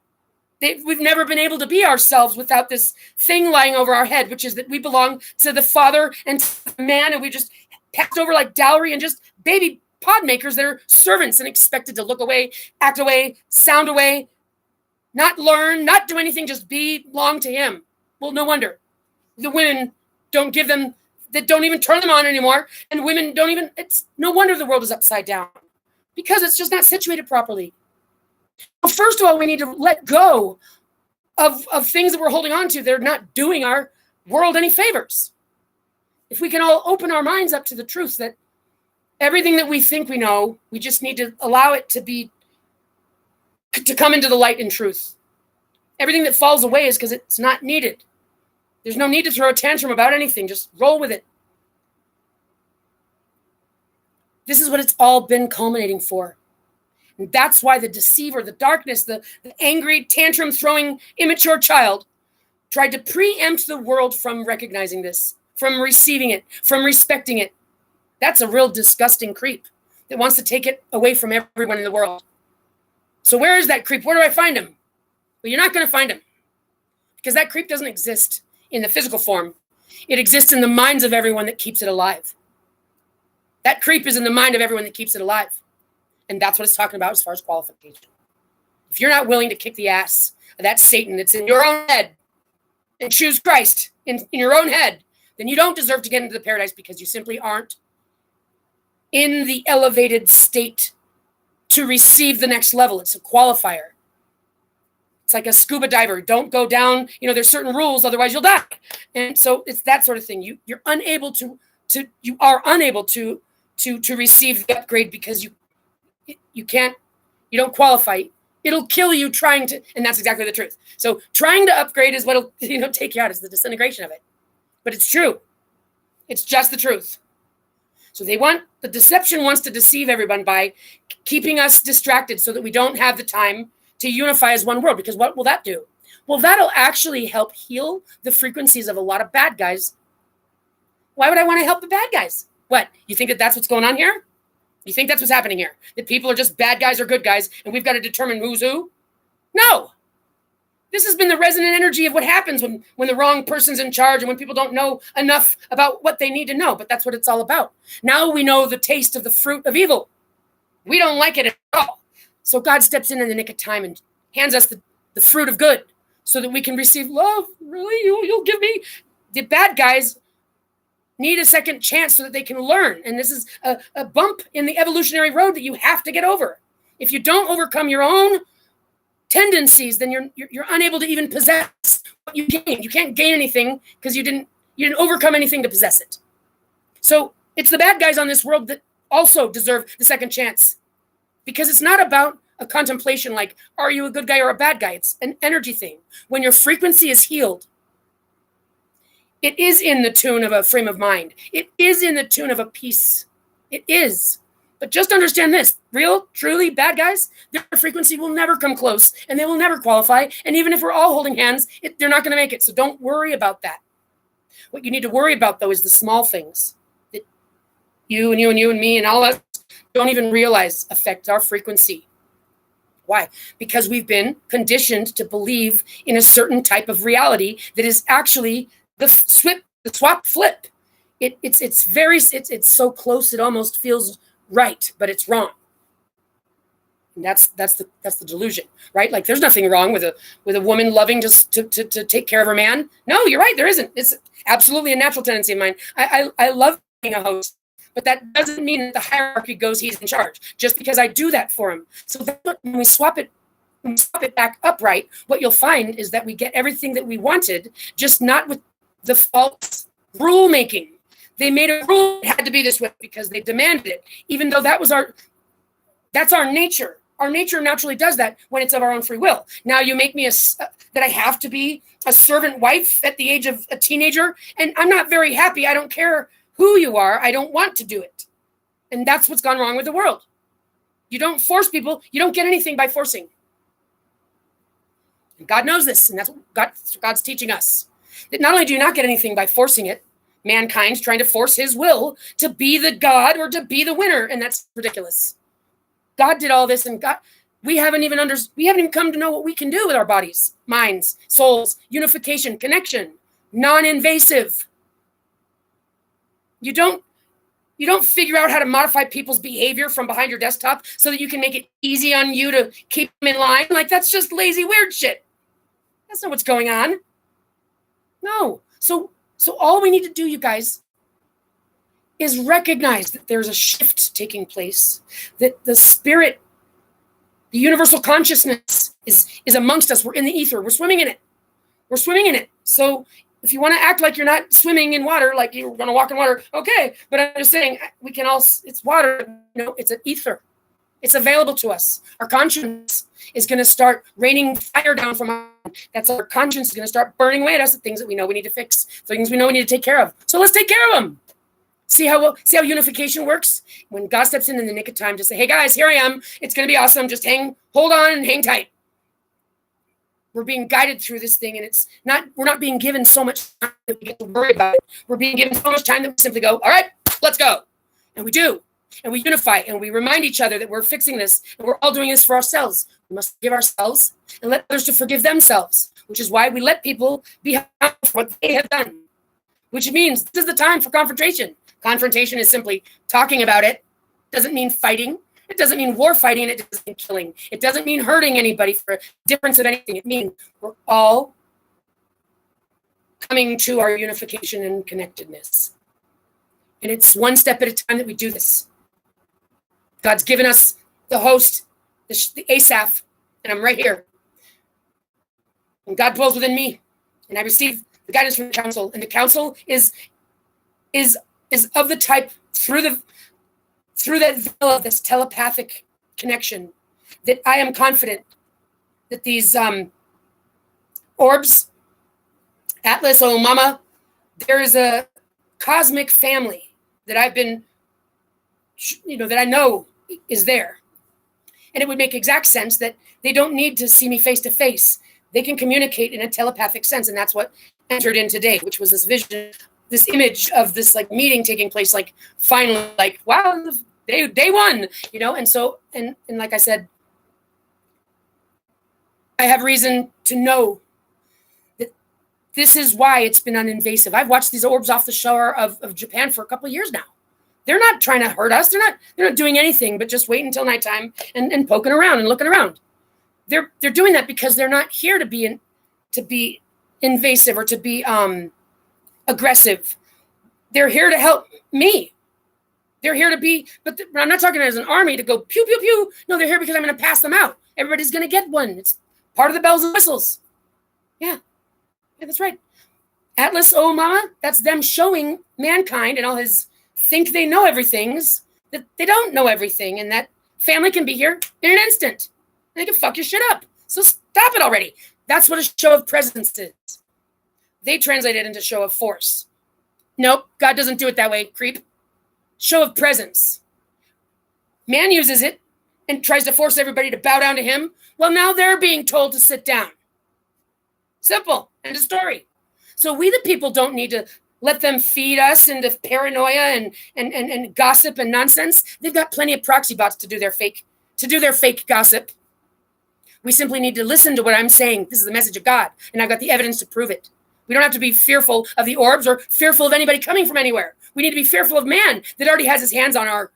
A: We've never been able to be ourselves without this thing lying over our head, which is that we belong to the father and to the man, and we just passed over like dowry and just baby pod makers that are servants and expected to look away, act away, sound away, not learn, not do anything, just belong to him. Well, no wonder. The women don't give them, that don't even turn them on anymore. And women don't even, it's no wonder the world is upside down because it's just not situated properly. Well, first of all, we need to let go of things that we're holding on to. They're not doing our world any favors. If we can all open our minds up to the truth that everything that we think we know, we just need to allow it to come into the light in truth. Everything that falls away is because it's not needed. There's no need to throw a tantrum about anything. Just roll with it. This is what it's all been culminating for. And that's why the deceiver, the darkness, the angry, tantrum-throwing, immature child tried to preempt the world from recognizing this, from receiving it, from respecting it. That's a real disgusting creep that wants to take it away from everyone in the world. So where is that creep? Where do I find him? Well, you're not going to find him because that creep doesn't exist in the physical form. It exists in the minds of everyone that keeps it alive. That creep is in the mind of everyone that keeps it alive. And that's what it's talking about as far as qualification. If you're not willing to kick the ass of that Satan that's in your own head and choose Christ in your own head, then you don't deserve to get into the paradise because you simply aren't in the elevated state to receive the next level. It's a qualifier. It's like a scuba diver. Don't go down. There's certain rules, otherwise you'll die. And so it's that sort of thing. You are unable to receive the upgrade because you don't qualify. It'll kill you trying to, and that's exactly the truth. So trying to upgrade is what'll take you out, is the disintegration of it. But it's true. It's just the truth. So the deception wants to deceive everyone by keeping us distracted so that we don't have the time to unify as one world. Because what will that do? Well, that'll actually help heal the frequencies of a lot of bad guys. Why would I want to help the bad guys? What? You think that that's what's going on here? You think that's what's happening here? That people are just bad guys or good guys, and we've got to determine who's who? No. This has been the resonant energy of what happens when the wrong person's in charge and when people don't know enough about what they need to know. But that's what it's all about. Now we know the taste of the fruit of evil. We don't like it at all. So God steps in the nick of time and hands us the fruit of good so that we can receive love. Really? You'll give me? The bad guys need a second chance so that they can learn. And this is a bump in the evolutionary road that you have to get over. If you don't overcome your own tendencies, then you're unable to even possess what you gained. You can't gain anything because you didn't overcome anything to possess it. So it's the bad guys on this world that also deserve the second chance, because it's not about a contemplation like, are you a good guy or a bad guy? It's an energy thing. When your frequency is healed, it is in the tune of a frame of mind. It is in the tune of a peace. It is. But just understand this, real, truly bad guys, their frequency will never come close and they will never qualify. And even if we're all holding hands, they're not going to make it. So don't worry about that. What you need to worry about, though, is the small things that you and me and all of us don't even realize affect our frequency. Why? Because we've been conditioned to believe in a certain type of reality that is actually the swap flip. It's so close it almost feels right, but it's wrong. And that's the delusion, right? Like there's nothing wrong with a woman loving just to take care of her man. No, you're right, there isn't. It's absolutely a natural tendency of mine. I love being a host, but that doesn't mean that the hierarchy goes he's in charge just because I do that for him. So when we swap it back upright, what you'll find is that we get everything that we wanted, just not with the false rule making. They made a rule it had to be this way because they demanded it, even though that's our nature. Our nature naturally does that when it's of our own free will. Now you make me that I have to be a servant wife at the age of a teenager, and I'm not very happy. I don't care who you are. I don't want to do it. And that's what's gone wrong with the world. You don't force people. You don't get anything by forcing. And God knows this, and that's what God's teaching us. That not only do you not get anything by forcing it, mankind's trying to force his will to be the God or to be the winner, and that's ridiculous. God did all this, and we haven't even come to know what we can do with our bodies, minds, souls, unification, connection, non-invasive. You don't figure out how to modify people's behavior from behind your desktop so that you can make it easy on you to keep them in line. Like that's just lazy, weird shit. That's not what's going on. No. So all we need to do, you guys, is recognize that there's a shift taking place, that the spirit, the universal consciousness is amongst us. We're in the ether. We're swimming in it. So if you want to act like you're not swimming in water, like you're going to walk in water, okay. But I'm just saying we can all, it's water, it's an ether. It's available to us. Our conscience is going to start raining fire down from us. That's our conscience is going to start burning away at us, the things that we know we need to fix, things we know we need to take care of. So let's take care of them. See how unification works? When God steps in the nick of time to say, hey guys, here I am. It's going to be awesome. Just hold on and hang tight. We're being guided through this thing, and we're not being given so much time that we get to worry about it. We're being given so much time that we simply go, all right, let's go. And we do. And we unify, and we remind each other that we're fixing this, and we're all doing this for ourselves. We must forgive ourselves and let others to forgive themselves, which is why we let people be held for what they have done, which means this is the time for confrontation. Confrontation is simply talking about it. Doesn't mean fighting. It doesn't mean war fighting. It doesn't mean killing. It doesn't mean hurting anybody for a difference of anything. It means we're all coming to our unification and connectedness. And it's one step at a time that we do this. God's given us the host, the Asaph, and I'm right here. And God dwells within me, and I receive the guidance from the council. And the council is of the type through that veil of this telepathic connection that I am confident that these orbs, Atlas, oh mama, there is a cosmic family that I've been, that I know is there. And it would make exact sense that they don't need to see me face to face. They can communicate in a telepathic sense. And that's what entered in today, which was this vision, this image of this like meeting taking place, like finally, like, wow, They won, and so, and like I said, I have reason to know that this is why it's been uninvasive. I've watched these orbs off the shore of Japan for a couple of years now. They're not trying to hurt us. They're not doing anything but just wait until nighttime and poking around and looking around. They're doing that because they're not here to be invasive or to be aggressive. They're here to help me. They're here to be, but I'm not talking as an army to go pew, pew, pew. No, they're here because I'm going to pass them out. Everybody's going to get one. It's part of the bells and whistles. Yeah, that's right. Atlas, oh mama, that's them showing mankind and all his think they know everythings that they don't know everything, and that family can be here in an instant. And they can fuck your shit up. So stop it already. That's what a show of presence is. They translate it into show of force. Nope, God doesn't do it that way, creep. Show of presence. Man uses it and tries to force everybody to bow down to him. Well, now they're being told to sit down. Simple. End of story. So we the people don't need to let them feed us into paranoia and gossip and nonsense. They've got plenty of proxy bots to do their fake gossip. We simply need to listen to what I'm saying. This is the message of God, and I've got the evidence to prove it. We don't have to be fearful of the orbs or fearful of anybody coming from anywhere. We need to be fearful of man that already has his hands on our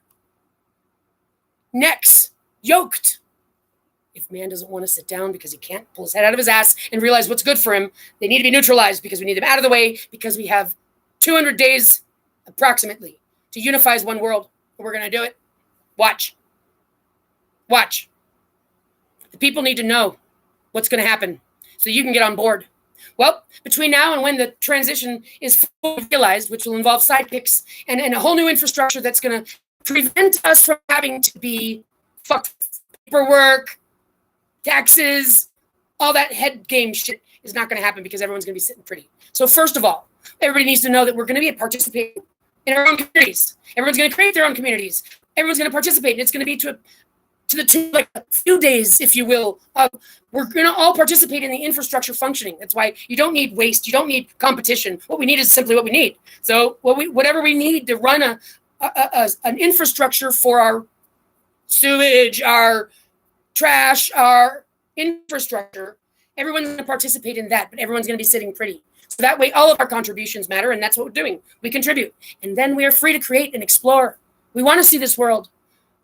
A: necks, yoked. If man doesn't want to sit down because he can't pull his head out of his ass and realize what's good for him, they need to be neutralized because we need them out of the way because we have 200 days approximately to unify as one world. And we're going to do it. Watch. The people need to know what's going to happen so you can get on board. Well, between now and when the transition is fully realized, which will involve sidekicks and a whole new infrastructure that's going to prevent us from having to be fucked with paperwork, taxes, all that head game shit is not going to happen because everyone's going to be sitting pretty. So first of all, everybody needs to know that we're going to be participating in our own communities. Everyone's going to create their own communities. Everyone's going to participate, and it's going to be to the tune like a few days, if you will. We're going to all participate in the infrastructure functioning. That's why you don't need waste. You don't need competition. What we need is simply what we need. So whatever we need to run an infrastructure for our sewage, our trash, our infrastructure, everyone's going to participate in that, but everyone's going to be sitting pretty. So that way, all of our contributions matter, and that's what we're doing. We contribute. And then we are free to create and explore. We want to see this world.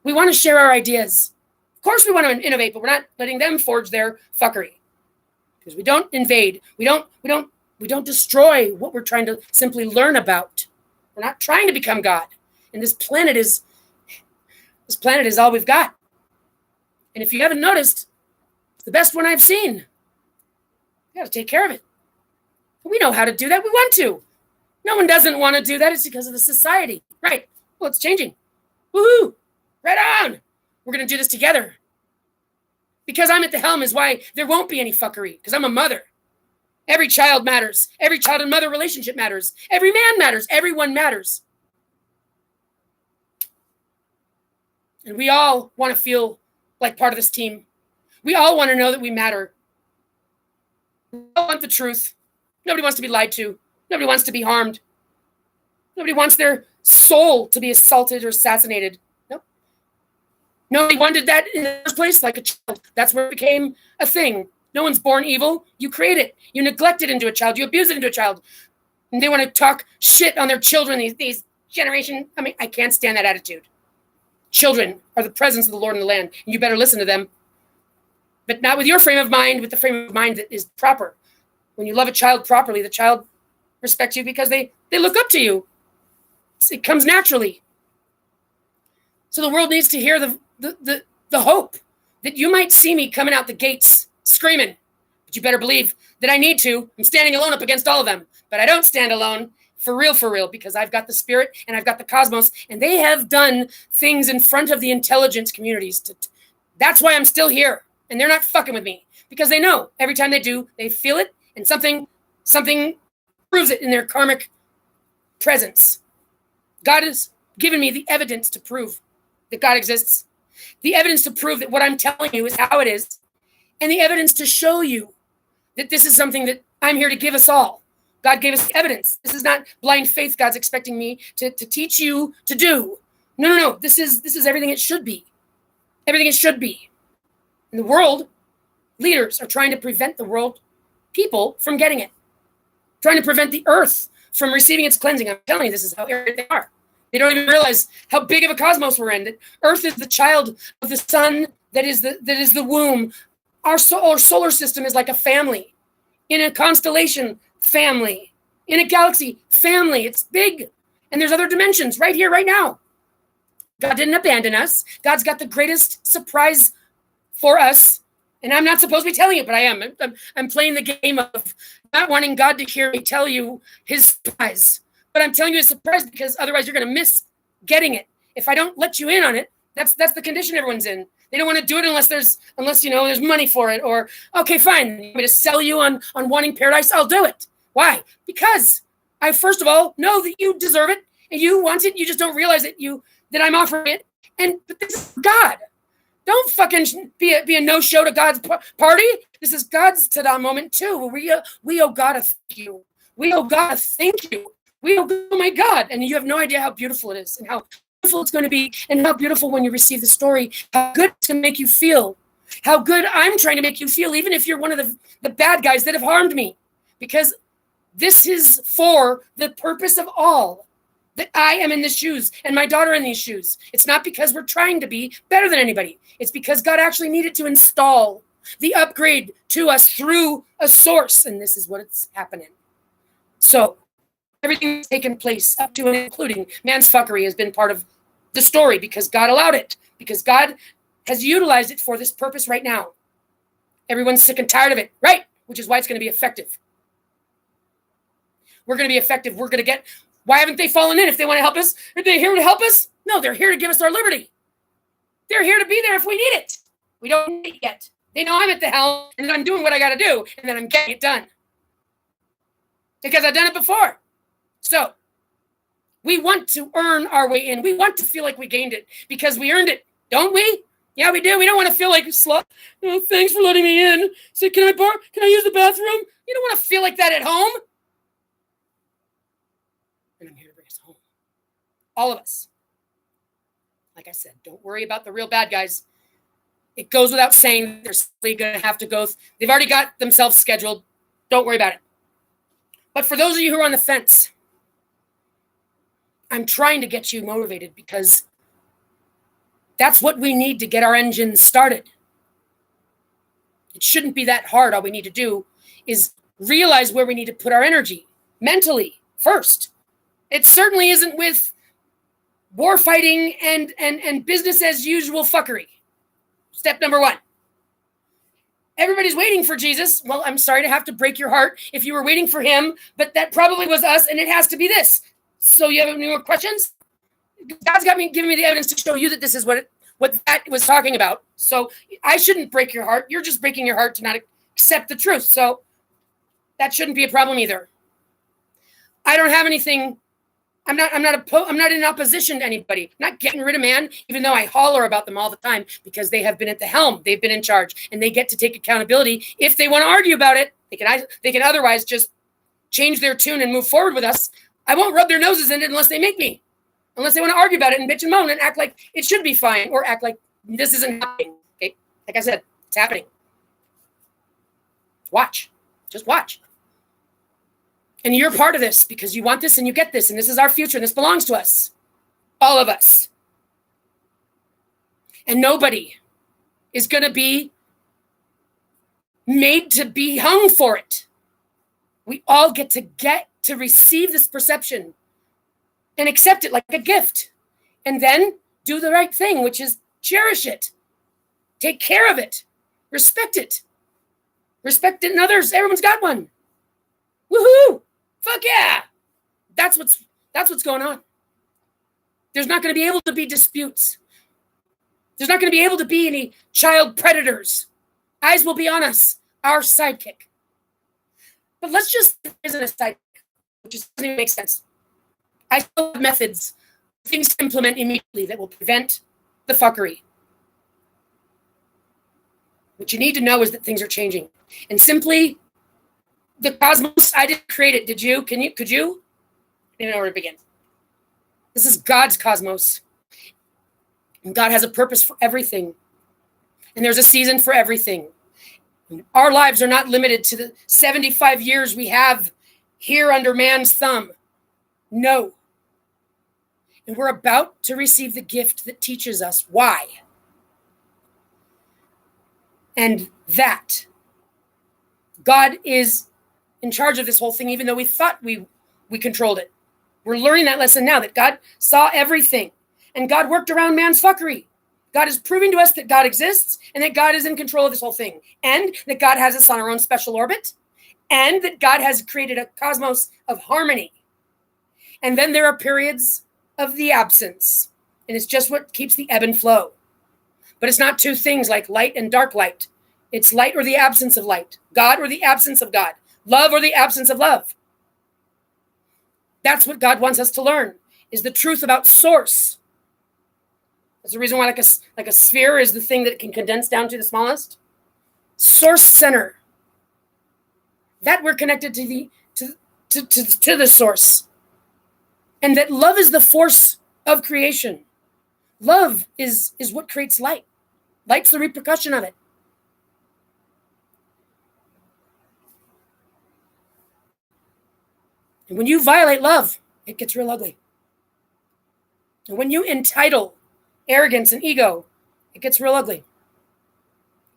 A: We want to share our ideas. Of course, we want to innovate, but we're not letting them forge their fuckery. Because we don't invade. We don't destroy what we're trying to simply learn about. We're not trying to become God. And this planet is all we've got. And if you haven't noticed, it's the best one I've seen. You got to take care of it. We know how to do that. We want to. No one doesn't want to do that. It's because of the society. Right. Well, it's changing. Woohoo. Right on. We're going to do this together. Because I'm at the helm is why there won't be any fuckery. Because I'm a mother. Every child matters. Every child and mother relationship matters. Every man matters. Everyone matters. And we all want to feel like part of this team. We all want to know that we matter. We all want the truth. Nobody wants to be lied to. Nobody wants to be harmed. Nobody wants their soul to be assaulted or assassinated. Nope. Nobody wanted that in the first place like a child. That's where it became a thing. No one's born evil. You create it. You neglect it into a child. You abuse it into a child. And they want to talk shit on their children, these generation. I mean, I can't stand that attitude. Children are the presence of the Lord in the land, and you better listen to them. But not with your frame of mind, with the frame of mind that is proper. When you love a child properly, the child respects you because they look up to you. It comes naturally. So the world needs to hear the hope that you might see me coming out the gates screaming. But you better believe that I need to. I'm standing alone up against all of them. But I don't stand alone for real, because I've got the spirit and I've got the cosmos, and they have done things in front of the intelligence communities. That's why I'm still here. And they're not fucking with me because they know every time they do, they feel it. And something proves it in their karmic presence. God has given me the evidence to prove that God exists. The evidence to prove that what I'm telling you is how it is. And the evidence to show you that this is something that I'm here to give us all. God gave us the evidence. This is not blind faith God's expecting me to teach you to do. No. This is everything it should be. Everything it should be. And the world leaders are trying to prevent the world people from getting it. Trying to prevent the earth from receiving its cleansing. I'm telling you, this is how arrogant they are. They don't even realize how big of a cosmos we're in. That Earth is the child of the sun that is the womb. Our solar system is like a family. In a constellation, family. In a galaxy, family. It's big. And there's other dimensions right here, right now. God didn't abandon us. God's got the greatest surprise for us. And I'm not supposed to be telling you, but I am. I'm playing the game of not wanting God to hear me tell you his surprise. But I'm telling you his surprise because otherwise you're going to miss getting it. If I don't let you in on it, that's the condition everyone's in. They don't want to do it unless there's money for it. Or, okay, fine. You want me to sell you on wanting paradise? I'll do it. Why? Because I, first of all, know that you deserve it and you want it. You just don't realize that I'm offering it. But this is God. Don't fucking be a no-show to God's party. This is God's ta-da moment too. We owe God a thank you. We owe God a thank you. We owe, oh my God. And you have no idea how beautiful it is and how beautiful it's going to be and how beautiful when you receive the story, how good it's going to make you feel, how good I'm trying to make you feel, even if you're one of the bad guys that have harmed me. Because this is for the purpose of all. That I am in the shoes and my daughter in these shoes. It's not because we're trying to be better than anybody. It's because God actually needed to install the upgrade to us through a source. And this is what it's happening. So everything that's taken place up to and including man's fuckery has been part of the story because God allowed it. Because God has utilized it for this purpose right now. Everyone's sick and tired of it, right? Which is why it's going to be effective. We're going to be effective. We're going to get... Why haven't they fallen in? If they want to help us, are they here to help us? No, they're here to give us our liberty. They're here to be there if we need it. We don't need it yet. They know I'm at the helm and I'm doing what I got to do and then I'm getting it done. Because I've done it before. So we want to earn our way in. We want to feel like we gained it because we earned it, don't we? Yeah, we do. We don't want to feel like slut. Oh, thanks for letting me in. Say, can I use the bathroom? You don't want to feel like that at home. And I'm here to bring us home. All of us. Like I said, don't worry about the real bad guys. It goes without saying they're simply going to have to go. They've already got themselves scheduled. Don't worry about it. But for those of you who are on the fence, I'm trying to get you motivated because that's what we need to get our engines started. It shouldn't be that hard. All we need to do is realize where we need to put our energy mentally first. It certainly isn't with war fighting and business as usual fuckery. Step number 1. Everybody's waiting for Jesus. Well, I'm sorry to have to break your heart if you were waiting for him, but that probably was us, and it has to be this. So you have any more questions? God's giving me the evidence to show you that this is what that was talking about. So I shouldn't break your heart. You're just breaking your heart to not accept the truth. So that shouldn't be a problem either. I don't have anything. I'm not in opposition to anybody. I'm not getting rid of man, even though I holler about them all the time because they have been at the helm. They've been in charge, and they get to take accountability. If they want to argue about it, they can otherwise just change their tune and move forward with us. I won't rub their noses in it unless they make me. Unless they want to argue about it and bitch and moan and act like it should be fine or act like this isn't happening. Okay? Like I said, it's happening. Watch. Just watch. And you're part of this because you want this and you get this, and this is our future, and this belongs to us. All of us. And nobody is going to be made to be hung for it. We all get to receive this perception and accept it like a gift. And then do the right thing, which is cherish it. Take care of it. Respect it. Respect it in others. Everyone's got one. Woohoo! Fuck yeah! That's what's going on. There's not going to be able to be disputes. There's not going to be able to be any child predators. Eyes will be on us, our sidekick. But let's just isn't a sidekick, which doesn't even make sense. I still have methods, things to implement immediately that will prevent the fuckery. What you need to know is that things are changing. And simply, the cosmos, I didn't create it. Did you? Could you? I don't know where to begin. This is God's cosmos. And God has a purpose for everything. And there's a season for everything. Our lives are not limited to the 75 years we have here under man's thumb. No. And we're about to receive the gift that teaches us why. And that God is in charge of this whole thing, even though we thought we controlled it. We're learning that lesson now, that God saw everything. And God worked around man's fuckery. God is proving to us that God exists and that God is in control of this whole thing. And that God has us on our own special orbit. And that God has created a cosmos of harmony. And then there are periods of the absence. And it's just what keeps the ebb and flow. But it's not two things like light and dark light. It's light or the absence of light. God or the absence of God. Love or the absence of love. That's what God wants us to learn, is the truth about source. That's the reason why like a sphere is the thing that can condense down to the smallest. Source center. That we're connected to the source. And that love is the force of creation. Love is what creates light. Light's the repercussion of it. And when you violate love, it gets real ugly. And when you entitle arrogance and ego, it gets real ugly.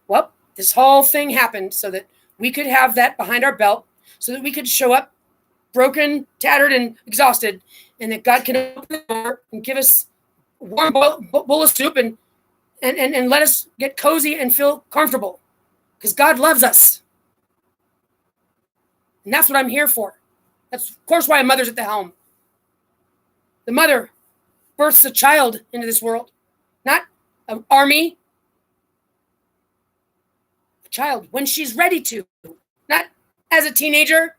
A: Well, this whole thing happened so that we could have that behind our belt, so that we could show up broken, tattered, and exhausted, and that God can open the door and give us a warm bowl of soup and let us get cozy and feel comfortable, because God loves us. And that's what I'm here for. That's, of course, why a mother's at the helm. The mother births a child into this world, not an army. A child when she's ready to, not as a teenager.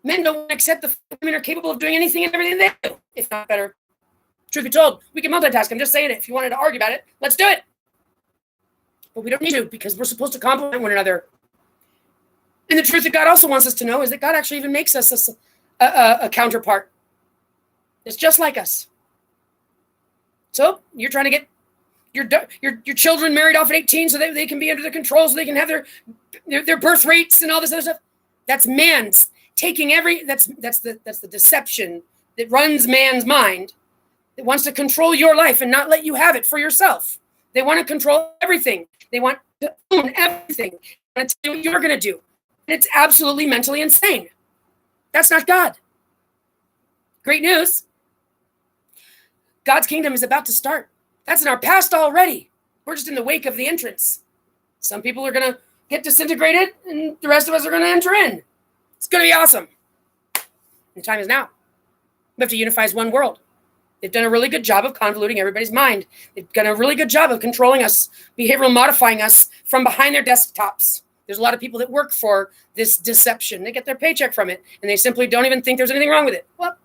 A: Men don't accept the women are capable of doing anything and everything they do, if not better. Truth be told, we can multitask. I'm just saying it. If you wanted to argue about it, let's do it. But we don't need to, because we're supposed to complement one another. And the truth that God also wants us to know is that God actually even makes us a counterpart. It's just like us. So you're trying to get your children married off at 18 so that they can be under their control, so they can have their birth rates and all this other stuff. That's man's taking that's the deception that runs man's mind. It wants to control your life and not let you have it for yourself. They want to control everything. They want to own everything. They want to tell you what you're going to do. And it's absolutely mentally insane. That's not God. Great news. God's kingdom is about to start. That's in our past already. We're just in the wake of the entrance. Some people are going to get disintegrated, and the rest of us are going to enter in. It's going to be awesome. The time is now. We have to unify as one world. They've done a really good job of convoluting everybody's mind. They've done a really good job of controlling us, behavioral modifying us from behind their desktops. There's a lot of people that work for this deception. They get their paycheck from it, and they simply don't even think there's anything wrong with it. Well,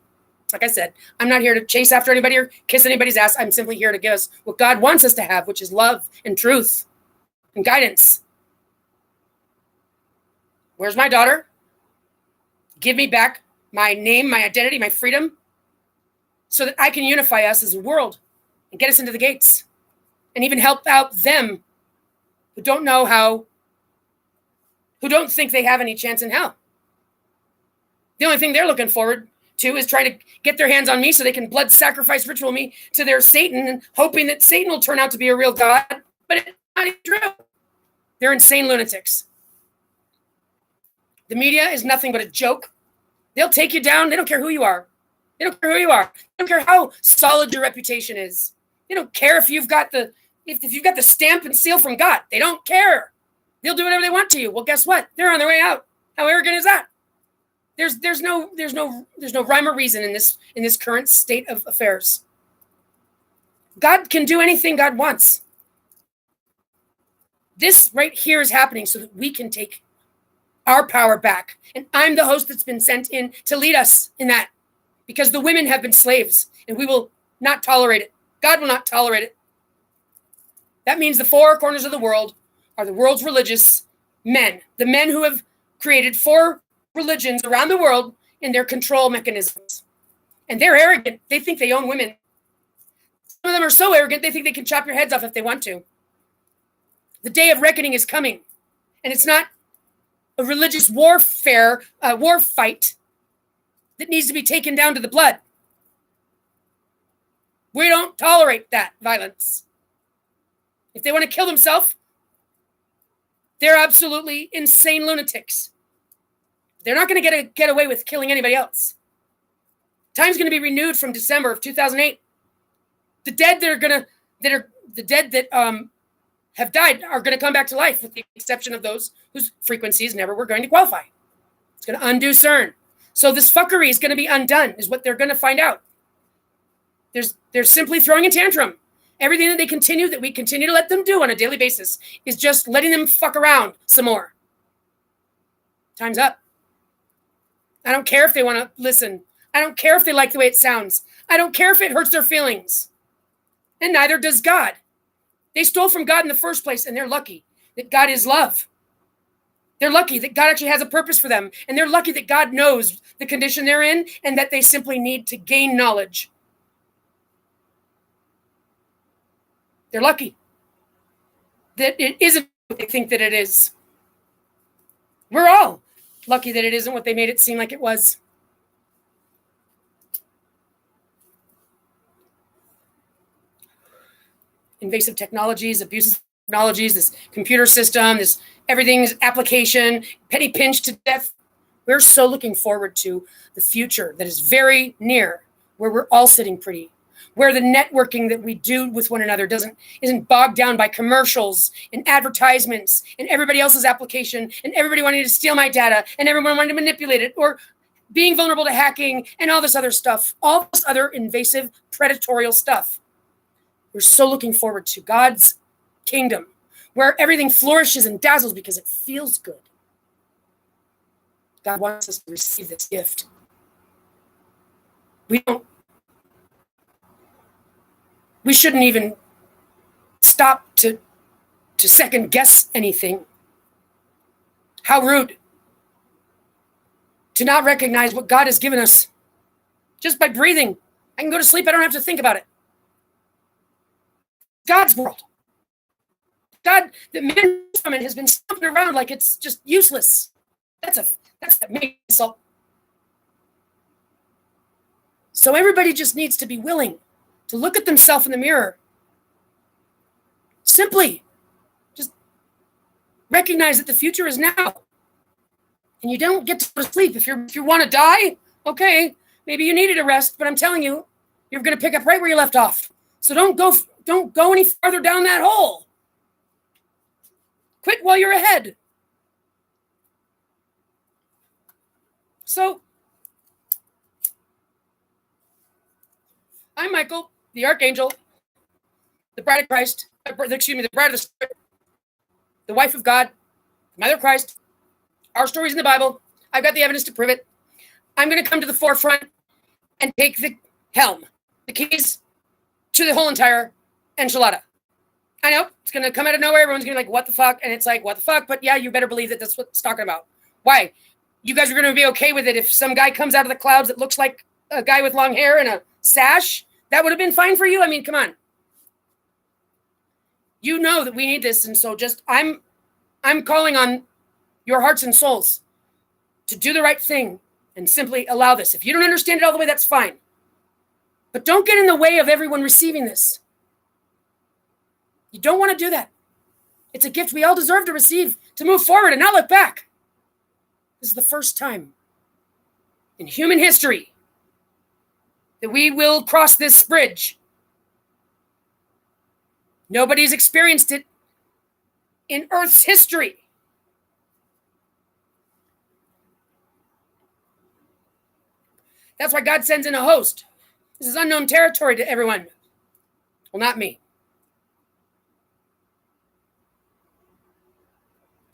A: like I said, I'm not here to chase after anybody or kiss anybody's ass. I'm simply here to give us what God wants us to have, which is love and truth and guidance. Where's my daughter? Give me back my name, my identity, my freedom, so that I can unify us as a world and get us into the gates and even help out them who don't know how, who don't think they have any chance in hell. The only thing they're looking forward to is trying to get their hands on me so they can blood sacrifice ritual me to their Satan and hoping that Satan will turn out to be a real God. But it's not even true. They're insane lunatics. The media is nothing but a joke. They'll take you down. They don't care who you are. They don't care who you are. They don't care how solid your reputation is. They don't care if you've got the stamp and seal from God. They don't care. They'll do whatever they want to you. Well, guess what? They're on their way out. How arrogant is that? There's no rhyme or reason in this current state of affairs. God can do anything God wants. This right here is happening so that we can take our power back. And I'm the host that's been sent in to lead us in that, because the women have been slaves and we will not tolerate it. God will not tolerate it. That means the four corners of the world are the world's religious men, the men who have created four religions around the world in their control mechanisms. And they're arrogant. They think they own women. Some of them are so arrogant, they think they can chop your heads off if they want to. The day of reckoning is coming. And it's not a religious warfare, war fight that needs to be taken down to the blood. We don't tolerate that violence. If they want to kill themselves, they're absolutely insane lunatics. They're not going to get away with killing anybody else. Time's going to be renewed from December of 2008. The dead that have died are going to come back to life, with the exception of those whose frequencies never were going to qualify. It's going to undo CERN. So this fuckery is going to be undone, is what they're going to find out. They're simply throwing a tantrum. Everything that we continue to let them do on a daily basis is just letting them fuck around some more. Time's up. I don't care if they want to listen. I don't care if they like the way it sounds. I don't care if it hurts their feelings. And neither does God. They stole from God in the first place, and they're lucky that God is love. They're lucky that God actually has a purpose for them, and they're lucky that God knows the condition they're in and that they simply need to gain knowledge. They're lucky that it isn't what they think that it is. We're all lucky that it isn't what they made it seem like it was. Invasive technologies, abusive technologies, this computer system, this everything's application, penny pinched to death. We're so looking forward to the future that is very near, where we're all sitting pretty, where the networking that we do with one another isn't bogged down by commercials and advertisements and everybody else's application and everybody wanting to steal my data and everyone wanting to manipulate it, or being vulnerable to hacking and all this other stuff, all this other invasive, predatorial stuff. We're so looking forward to God's kingdom, where everything flourishes and dazzles because it feels good. God wants us to receive this gift. We shouldn't even stop to second guess anything. How rude to not recognize what God has given us. Just by breathing, I can go to sleep. I don't have to think about it. God's world. God, the man from it has been stomping around like it's just useless. That's the main insult. So everybody just needs to be willing to look at themselves in the mirror. Simply just recognize that the future is now. And you don't get to go to sleep. If you want to die, okay, maybe you needed a rest, but I'm telling you, you're going to pick up right where you left off. So don't go any farther down that hole. Quit while you're ahead. So, I'm Michael, the Archangel, the bride of Christ, the bride of the Spirit, the wife of God, the mother of Christ. Our story's in the Bible. I've got the evidence to prove it. I'm going to come to the forefront and take the helm, the keys to the whole entire enchilada. I know, it's going to come out of nowhere. Everyone's going to be like, what the fuck? And it's like, what the fuck? But yeah, you better believe that that's what it's talking about. Why? You guys are going to be okay with it if some guy comes out of the clouds that looks like a guy with long hair and a sash? That would have been fine for you? I mean, come on. You know that we need this, and so just, I'm calling on your hearts and souls to do the right thing and simply allow this. If you don't understand it all the way, that's fine. But don't get in the way of everyone receiving this. You don't want to do that. It's a gift we all deserve to receive, to move forward and not look back. This is the first time in human history that we will cross this bridge. Nobody's experienced it in Earth's history. That's why God sends in a host. This is unknown territory to everyone. Well, not me.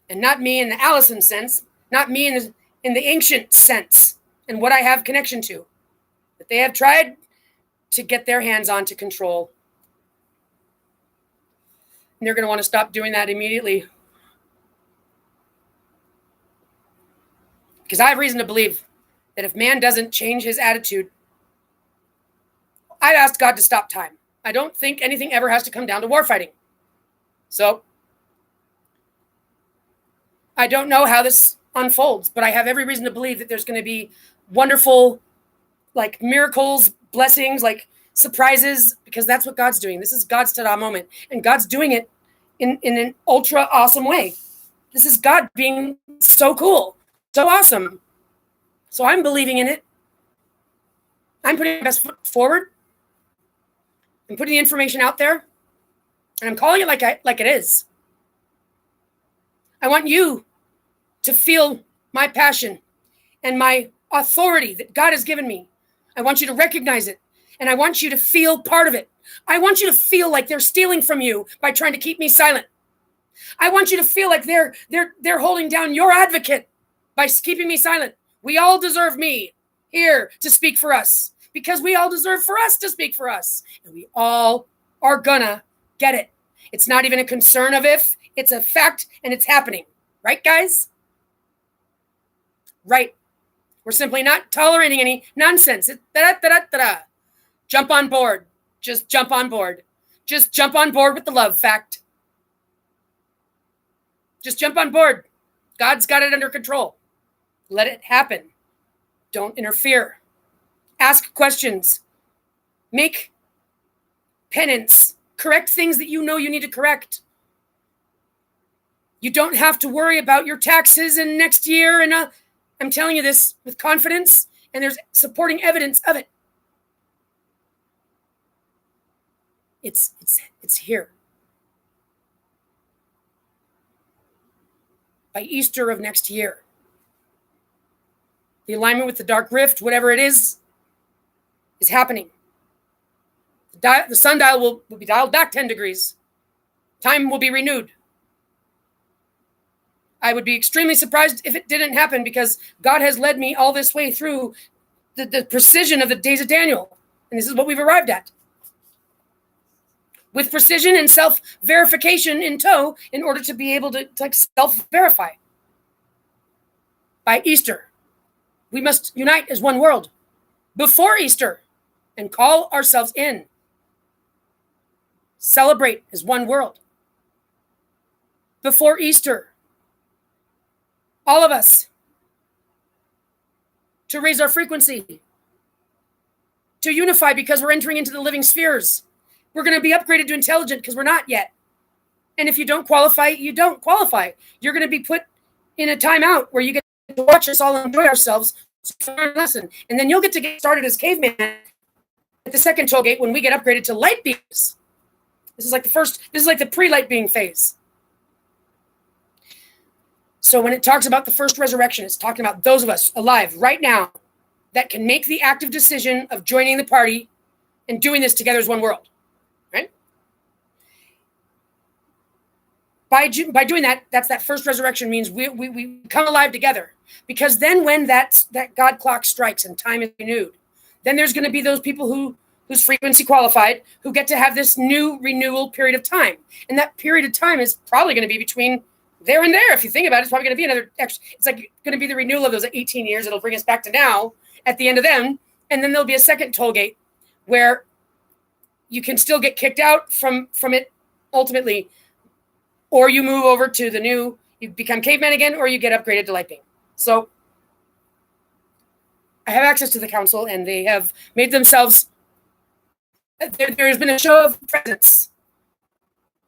A: And not me in the Alyson sense, not me in the ancient sense, and what I have connection to. That they have tried to get their hands on to control. And they're going to want to stop doing that immediately. Because I have reason to believe that if man doesn't change his attitude I've asked God to stop time. I don't think anything ever has to come down to war fighting. So I don't know how this unfolds, but I have every reason to believe that there's going to be wonderful, like miracles, blessings, like surprises, because that's what God's doing. This is God's ta-da moment, and God's doing it in an ultra awesome way. This is God being so cool, so awesome. So I'm believing in it. I'm putting my best foot forward. I'm putting the information out there, and I'm calling it like it is. I want you to feel my passion and my authority that God has given me. I want you to recognize it, and I want you to feel part of it. I want you to feel like they're stealing from you by trying to keep me silent. I want you to feel like they're holding down your advocate by keeping me silent. We all deserve me here to speak for us, because we all deserve for us to speak for us. And we all are gonna get it. It's not even a concern of if, it's a fact, and it's happening. Right, guys? Right. We're simply not tolerating any nonsense. Jump on board. Just jump on board. Just jump on board with the love fact. Just jump on board. God's got it under control. Let it happen. Don't interfere. Ask questions. Make penance. Correct things that you know you need to correct. You don't have to worry about your taxes in next year. And I'm telling you this with confidence, and there's supporting evidence of it. It's here. By Easter of next year. The alignment with the dark rift, whatever it is happening. The sundial will be dialed back 10 degrees. Time will be renewed. I would be extremely surprised if it didn't happen, because God has led me all this way through the precision of the days of Daniel. And this is what we've arrived at. With precision and self-verification in tow, in order to be able to self-verify. By Easter, we must unite as one world before Easter and call ourselves in. Celebrate as one world. Before Easter, all of us, to raise our frequency, to unify, because we're entering into the living spheres. We're going to be upgraded to intelligent, because we're not yet. And if you don't qualify, you don't qualify. You're going to be put in a timeout where you get to watch us all enjoy ourselves, lesson. And then you'll get to get started as caveman at the second toll gate when we get upgraded to light beings. This is like the pre-light being phase. So when it talks about the first resurrection, it's talking about those of us alive right now that can make the active decision of joining the party and doing this together as one world, right? By doing that, that's that first resurrection, means we come alive together. Because then when that God clock strikes and time is renewed, then there's going to be those people whose frequency qualified, who get to have this new renewal period of time. And that period of time is probably going to be between there and there. If you think about it, it's probably going to be another extra, it's like going to be the renewal of those 18 years. It'll bring us back to now at the end of them. And then there'll be a second toll gate where you can still get kicked out from it ultimately, or you move over to the new, you become caveman again, or you get upgraded to light being. So I have access to the council, and they have made themselves, there's been a show of presence.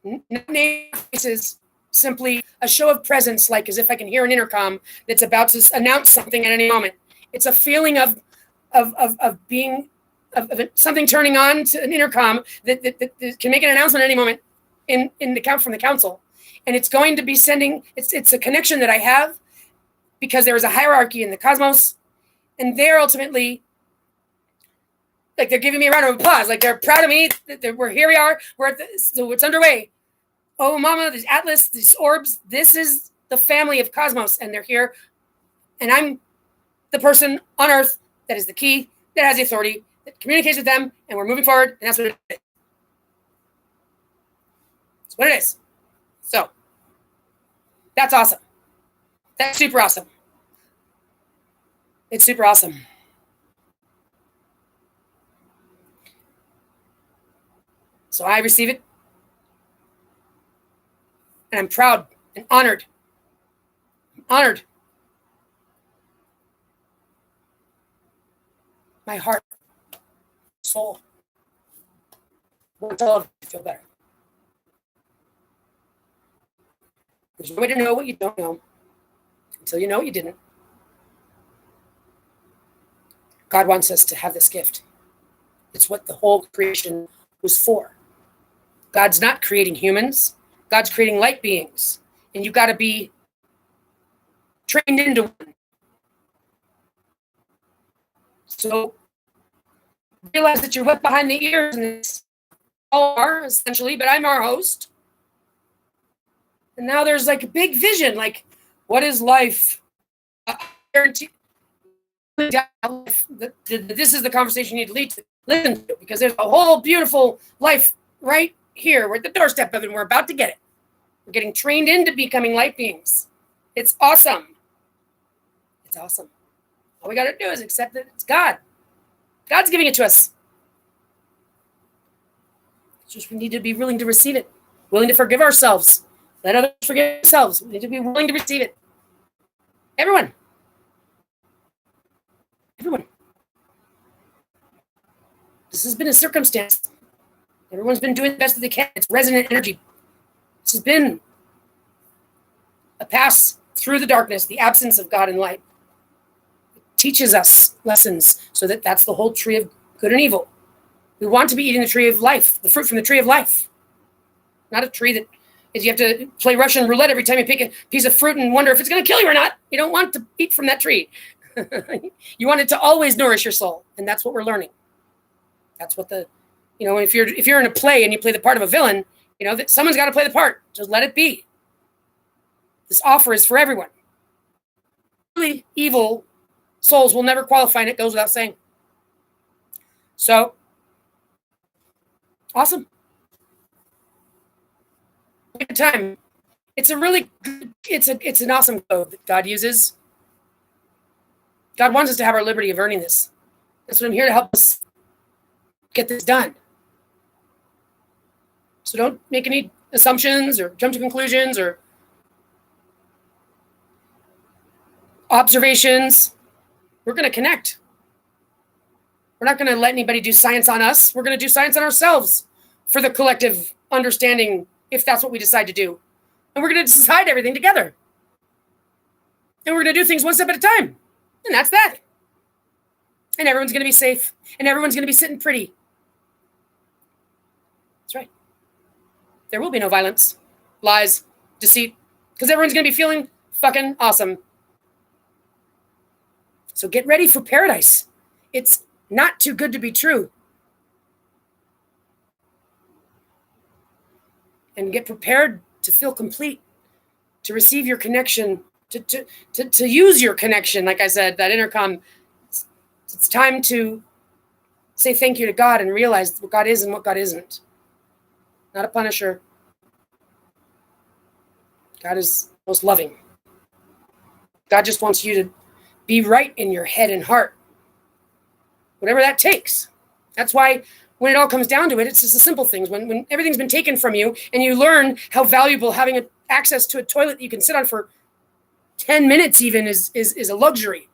A: Not name faces, simply a show of presence, like as if I can hear an intercom that's about to announce something at any moment. It's a feeling of being, of something turning on to an intercom that can make an announcement at any moment in the count from the council. And it's going to be sending, it's a connection that I have, because there is a hierarchy in the cosmos, and they're ultimately, like, they're giving me a round of applause. Like, they're proud of me. We're here. We are. So it's underway. Oh, mama, these Atlas, these orbs. This is the family of cosmos, and they're here. And I'm the person on Earth that is the key, that has the authority, that communicates with them, and we're moving forward. And that's what it is. That's what it is. So that's awesome. That's super awesome. It's super awesome. So I receive it. And I'm proud and honored. I'm honored. My heart, soul, wants all of you to feel better. There's no way to know what you don't know until you know what you didn't. God wants us to have this gift. It's what the whole creation was for. God's not creating humans. God's creating light beings. And you've got to be trained into one. So realize that you're wet behind the ears, and it's all are essentially, but I'm our host. And now there's like a big vision, like, what is life? I guarantee this is the conversation you need to listen to, because there's a whole beautiful life right here. We're at the doorstep of it, and we're about to get it. We're getting trained into becoming light beings. It's awesome. It's awesome. All we got to do is accept that it's God. God's giving it to us. It's just we need to be willing to receive it, willing to forgive ourselves. Let others forgive themselves. We need to be willing to receive it. Everyone. Everyone. This has been a circumstance. Everyone's been doing the best that they can. It's resonant energy. This has been a pass through the darkness, the absence of God and light. It teaches us lessons so that that's the whole tree of good and evil. We want to be eating the tree of life, the fruit from the tree of life. Not a tree that is you have to play Russian roulette every time you pick a piece of fruit and wonder if it's going to kill you or not. You don't want to eat from that tree. You want it to always nourish your soul. And that's what we're learning. That's what if you're in a play and you play the part of a villain, that someone's got to play the part. Just let it be. This offer is for everyone. Really evil souls will never qualify, and it goes without saying. So, awesome. Good time. It's a really good, it's an awesome code that God uses. God wants us to have our liberty of earning this. That's what I'm here to help us get this done. So don't make any assumptions or jump to conclusions or observations. We're going to connect. We're not going to let anybody do science on us. We're going to do science on ourselves for the collective understanding, if that's what we decide to do. And we're going to decide everything together. And we're going to do things one step at a time. And that's that. And everyone's going to be safe. And everyone's going to be sitting pretty. That's right. There will be no violence, lies, deceit, because everyone's going to be feeling fucking awesome. So get ready for paradise. It's not too good to be true. And get prepared to feel complete, to receive your connection, to use your connection. Like I said, that intercom, it's time to say thank you to God and realize what God is and what God isn't. Not a punisher. God is most loving. God just wants you to be right in your head and heart. Whatever that takes. That's why when it all comes down to it, it's just the simple things. When everything's been taken from you and you learn how valuable having access to a toilet that you can sit on for 10 minutes even is a luxury.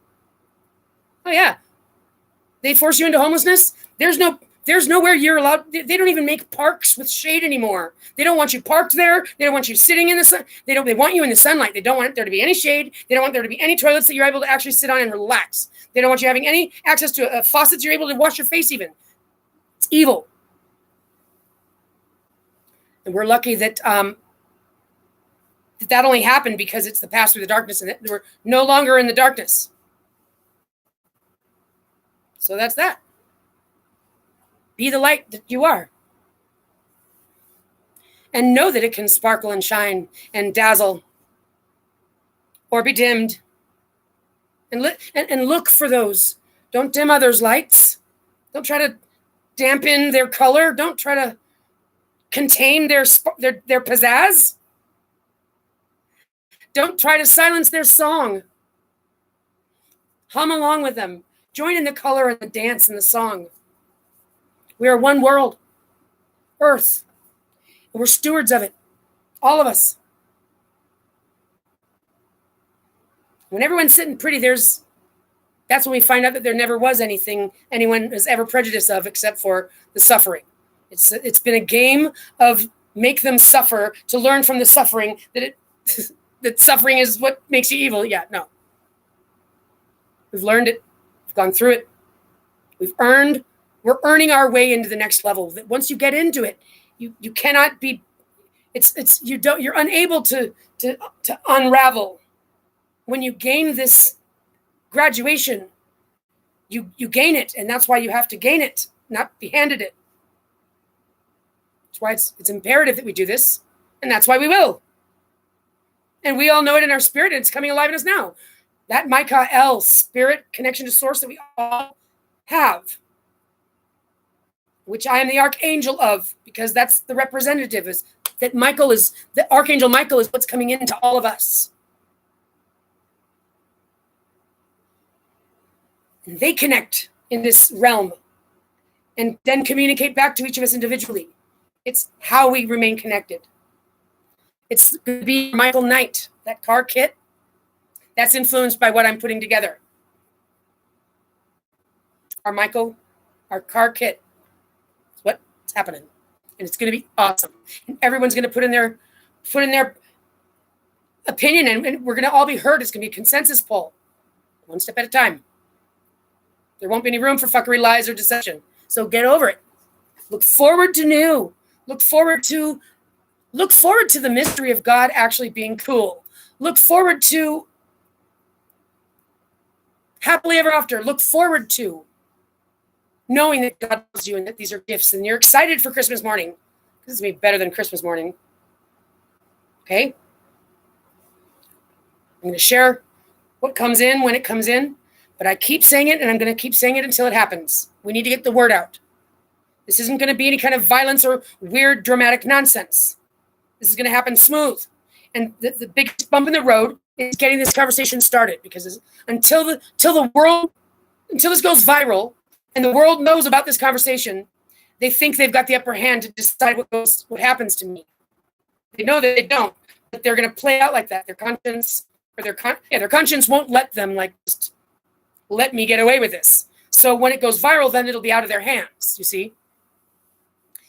A: Oh yeah. They force you into homelessness. There's nowhere you're allowed. They don't even make parks with shade anymore. They don't want you parked there. They don't want you sitting in the sun. They want you in the sunlight. They don't want there to be any shade. They don't want there to be any toilets that you're able to actually sit on and relax. They don't want you having any access to a faucet you're able to wash your face even. It's evil. And we're lucky that that only happened because it's the pass through the darkness and we're no longer in the darkness. So that's that. Be the light that you are. And know that it can sparkle and shine and dazzle or be dimmed. And look for those. Don't dim others' lights. Don't try to dampen their color. Don't try to contain their pizzazz. Don't try to silence their song. Hum along with them. Join in the color and the dance and the song. We are one world. earth. And we're stewards of it. All of us. When everyone's sitting pretty, that's when we find out that there never was anything anyone was ever prejudiced of except for the suffering. It's been a game of make them suffer to learn from the suffering that suffering is what makes you evil. Yeah, no. We've learned it. We've gone through it. We're earning our way into the next level. That once you get into it, you cannot be, you're unable to unravel. When you gain this graduation, you gain it, and that's why you have to gain it, not be handed it. That's why it's imperative that we do this, and that's why we will. And we all know it in our spirit, and it's coming alive in us now. That Michael spirit connection to source that we all have, which I am the archangel of, because that's the representative, is that the archangel Michael is what's coming into all of us. And they connect in this realm and then communicate back to each of us individually. It's how we remain connected. It's going to be Michael Knight, that car kit. That's influenced by what I'm putting together. Our car kit. It's what's happening. And it's going to be awesome. And everyone's going to put in their opinion, and we're going to all be heard. It's going to be a consensus poll, one step at a time. There won't be any room for fuckery, lies, or deception. So get over it. Look forward to new. Look forward to the mystery of God actually being cool. Look forward to happily ever after. Look forward to knowing that God loves you and that these are gifts, and you're excited for Christmas morning. This is going to be better than Christmas morning. Okay? I'm going to share what comes in when it comes in. But I keep saying it, and I'm going to keep saying it until it happens. We need to get the word out. This isn't going to be any kind of violence or weird, dramatic nonsense. This is going to happen smooth. And the biggest bump in the road is getting this conversation started, because until this goes viral and the world knows about this conversation, they think they've got the upper hand to decide what happens to me. They know that they don't, but they're going to play out like that. Their conscience won't let them just let me get away with this. So when it goes viral, then it'll be out of their hands, you see,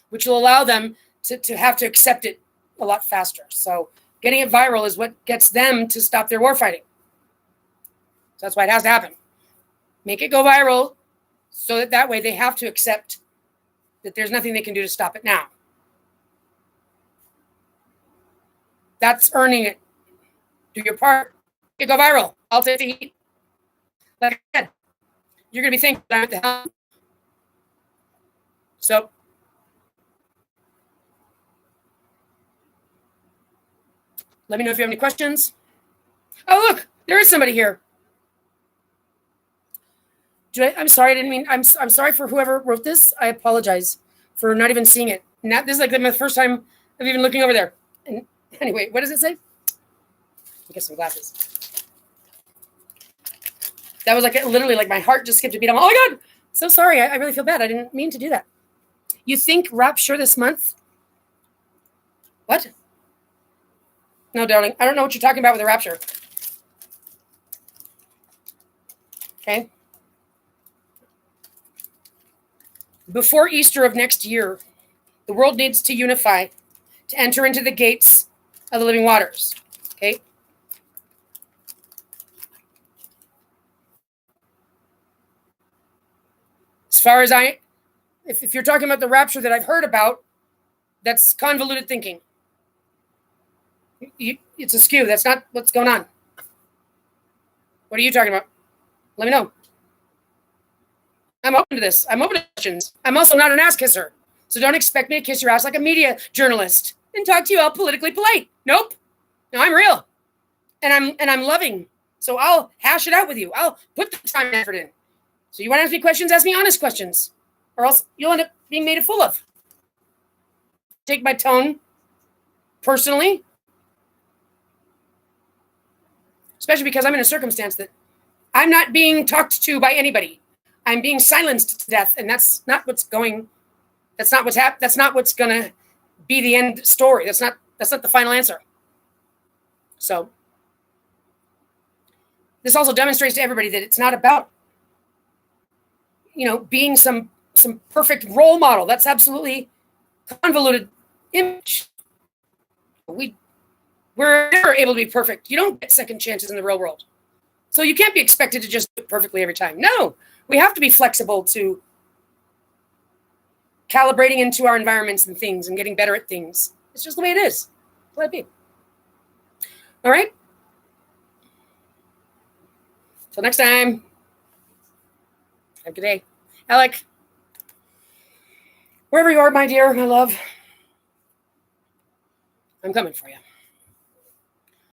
A: which will allow them to have to accept it a lot faster. So getting it viral is what gets them to stop their war fighting. So that's why it has to happen. Make it go viral so that way they have to accept that there's nothing they can do to stop it now. That's earning it. Do your part. Make it go viral. I'll take the heat. Like I said, you're going to be thinking, what the hell? So, let me know if you have any questions. Oh, look, there is somebody here. I'm sorry, I didn't mean, I'm sorry for whoever wrote this. I apologize for not even seeing it. This is my first time of even looking over there. And anyway, what does it say? I'll get some glasses. That was literally my heart just skipped a beat. I'm, oh my God, so sorry. I really feel bad. I didn't mean to do that. You think rapture this month? What? No, darling. I don't know what you're talking about with the rapture. Okay. Before Easter of next year, the world needs to unify to enter into the gates of the living waters. Okay. As far as if you're talking about the rapture that I've heard about, that's convoluted thinking. It's askew. That's not what's going on. What are you talking about? Let me know. I'm open to this. I'm open to questions. I'm also not an ass kisser. So don't expect me to kiss your ass like a media journalist and talk to you all politically polite. Nope. No, I'm real. And I'm loving. So I'll hash it out with you. I'll put the time and effort in. So you want to ask me questions? Ask me honest questions. Or else you'll end up being made a fool of. Take my tone personally. Especially because I'm in a circumstance that I'm not being talked to by anybody. I'm being silenced to death, and that's not what's going That's not That's not what's going to be the end story. That's not the final answer. So this also demonstrates to everybody that it's not about, being some perfect role model. That's absolutely convoluted image. We're never able to be perfect. You don't get second chances in the real world. So you can't be expected to just do it perfectly every time. No, we have to be flexible to calibrating into our environments and things and getting better at things. It's just the way it is. Let it be. All right? Till next time. Have a good day. Alec, wherever you are, my dear, my love, I'm coming for you.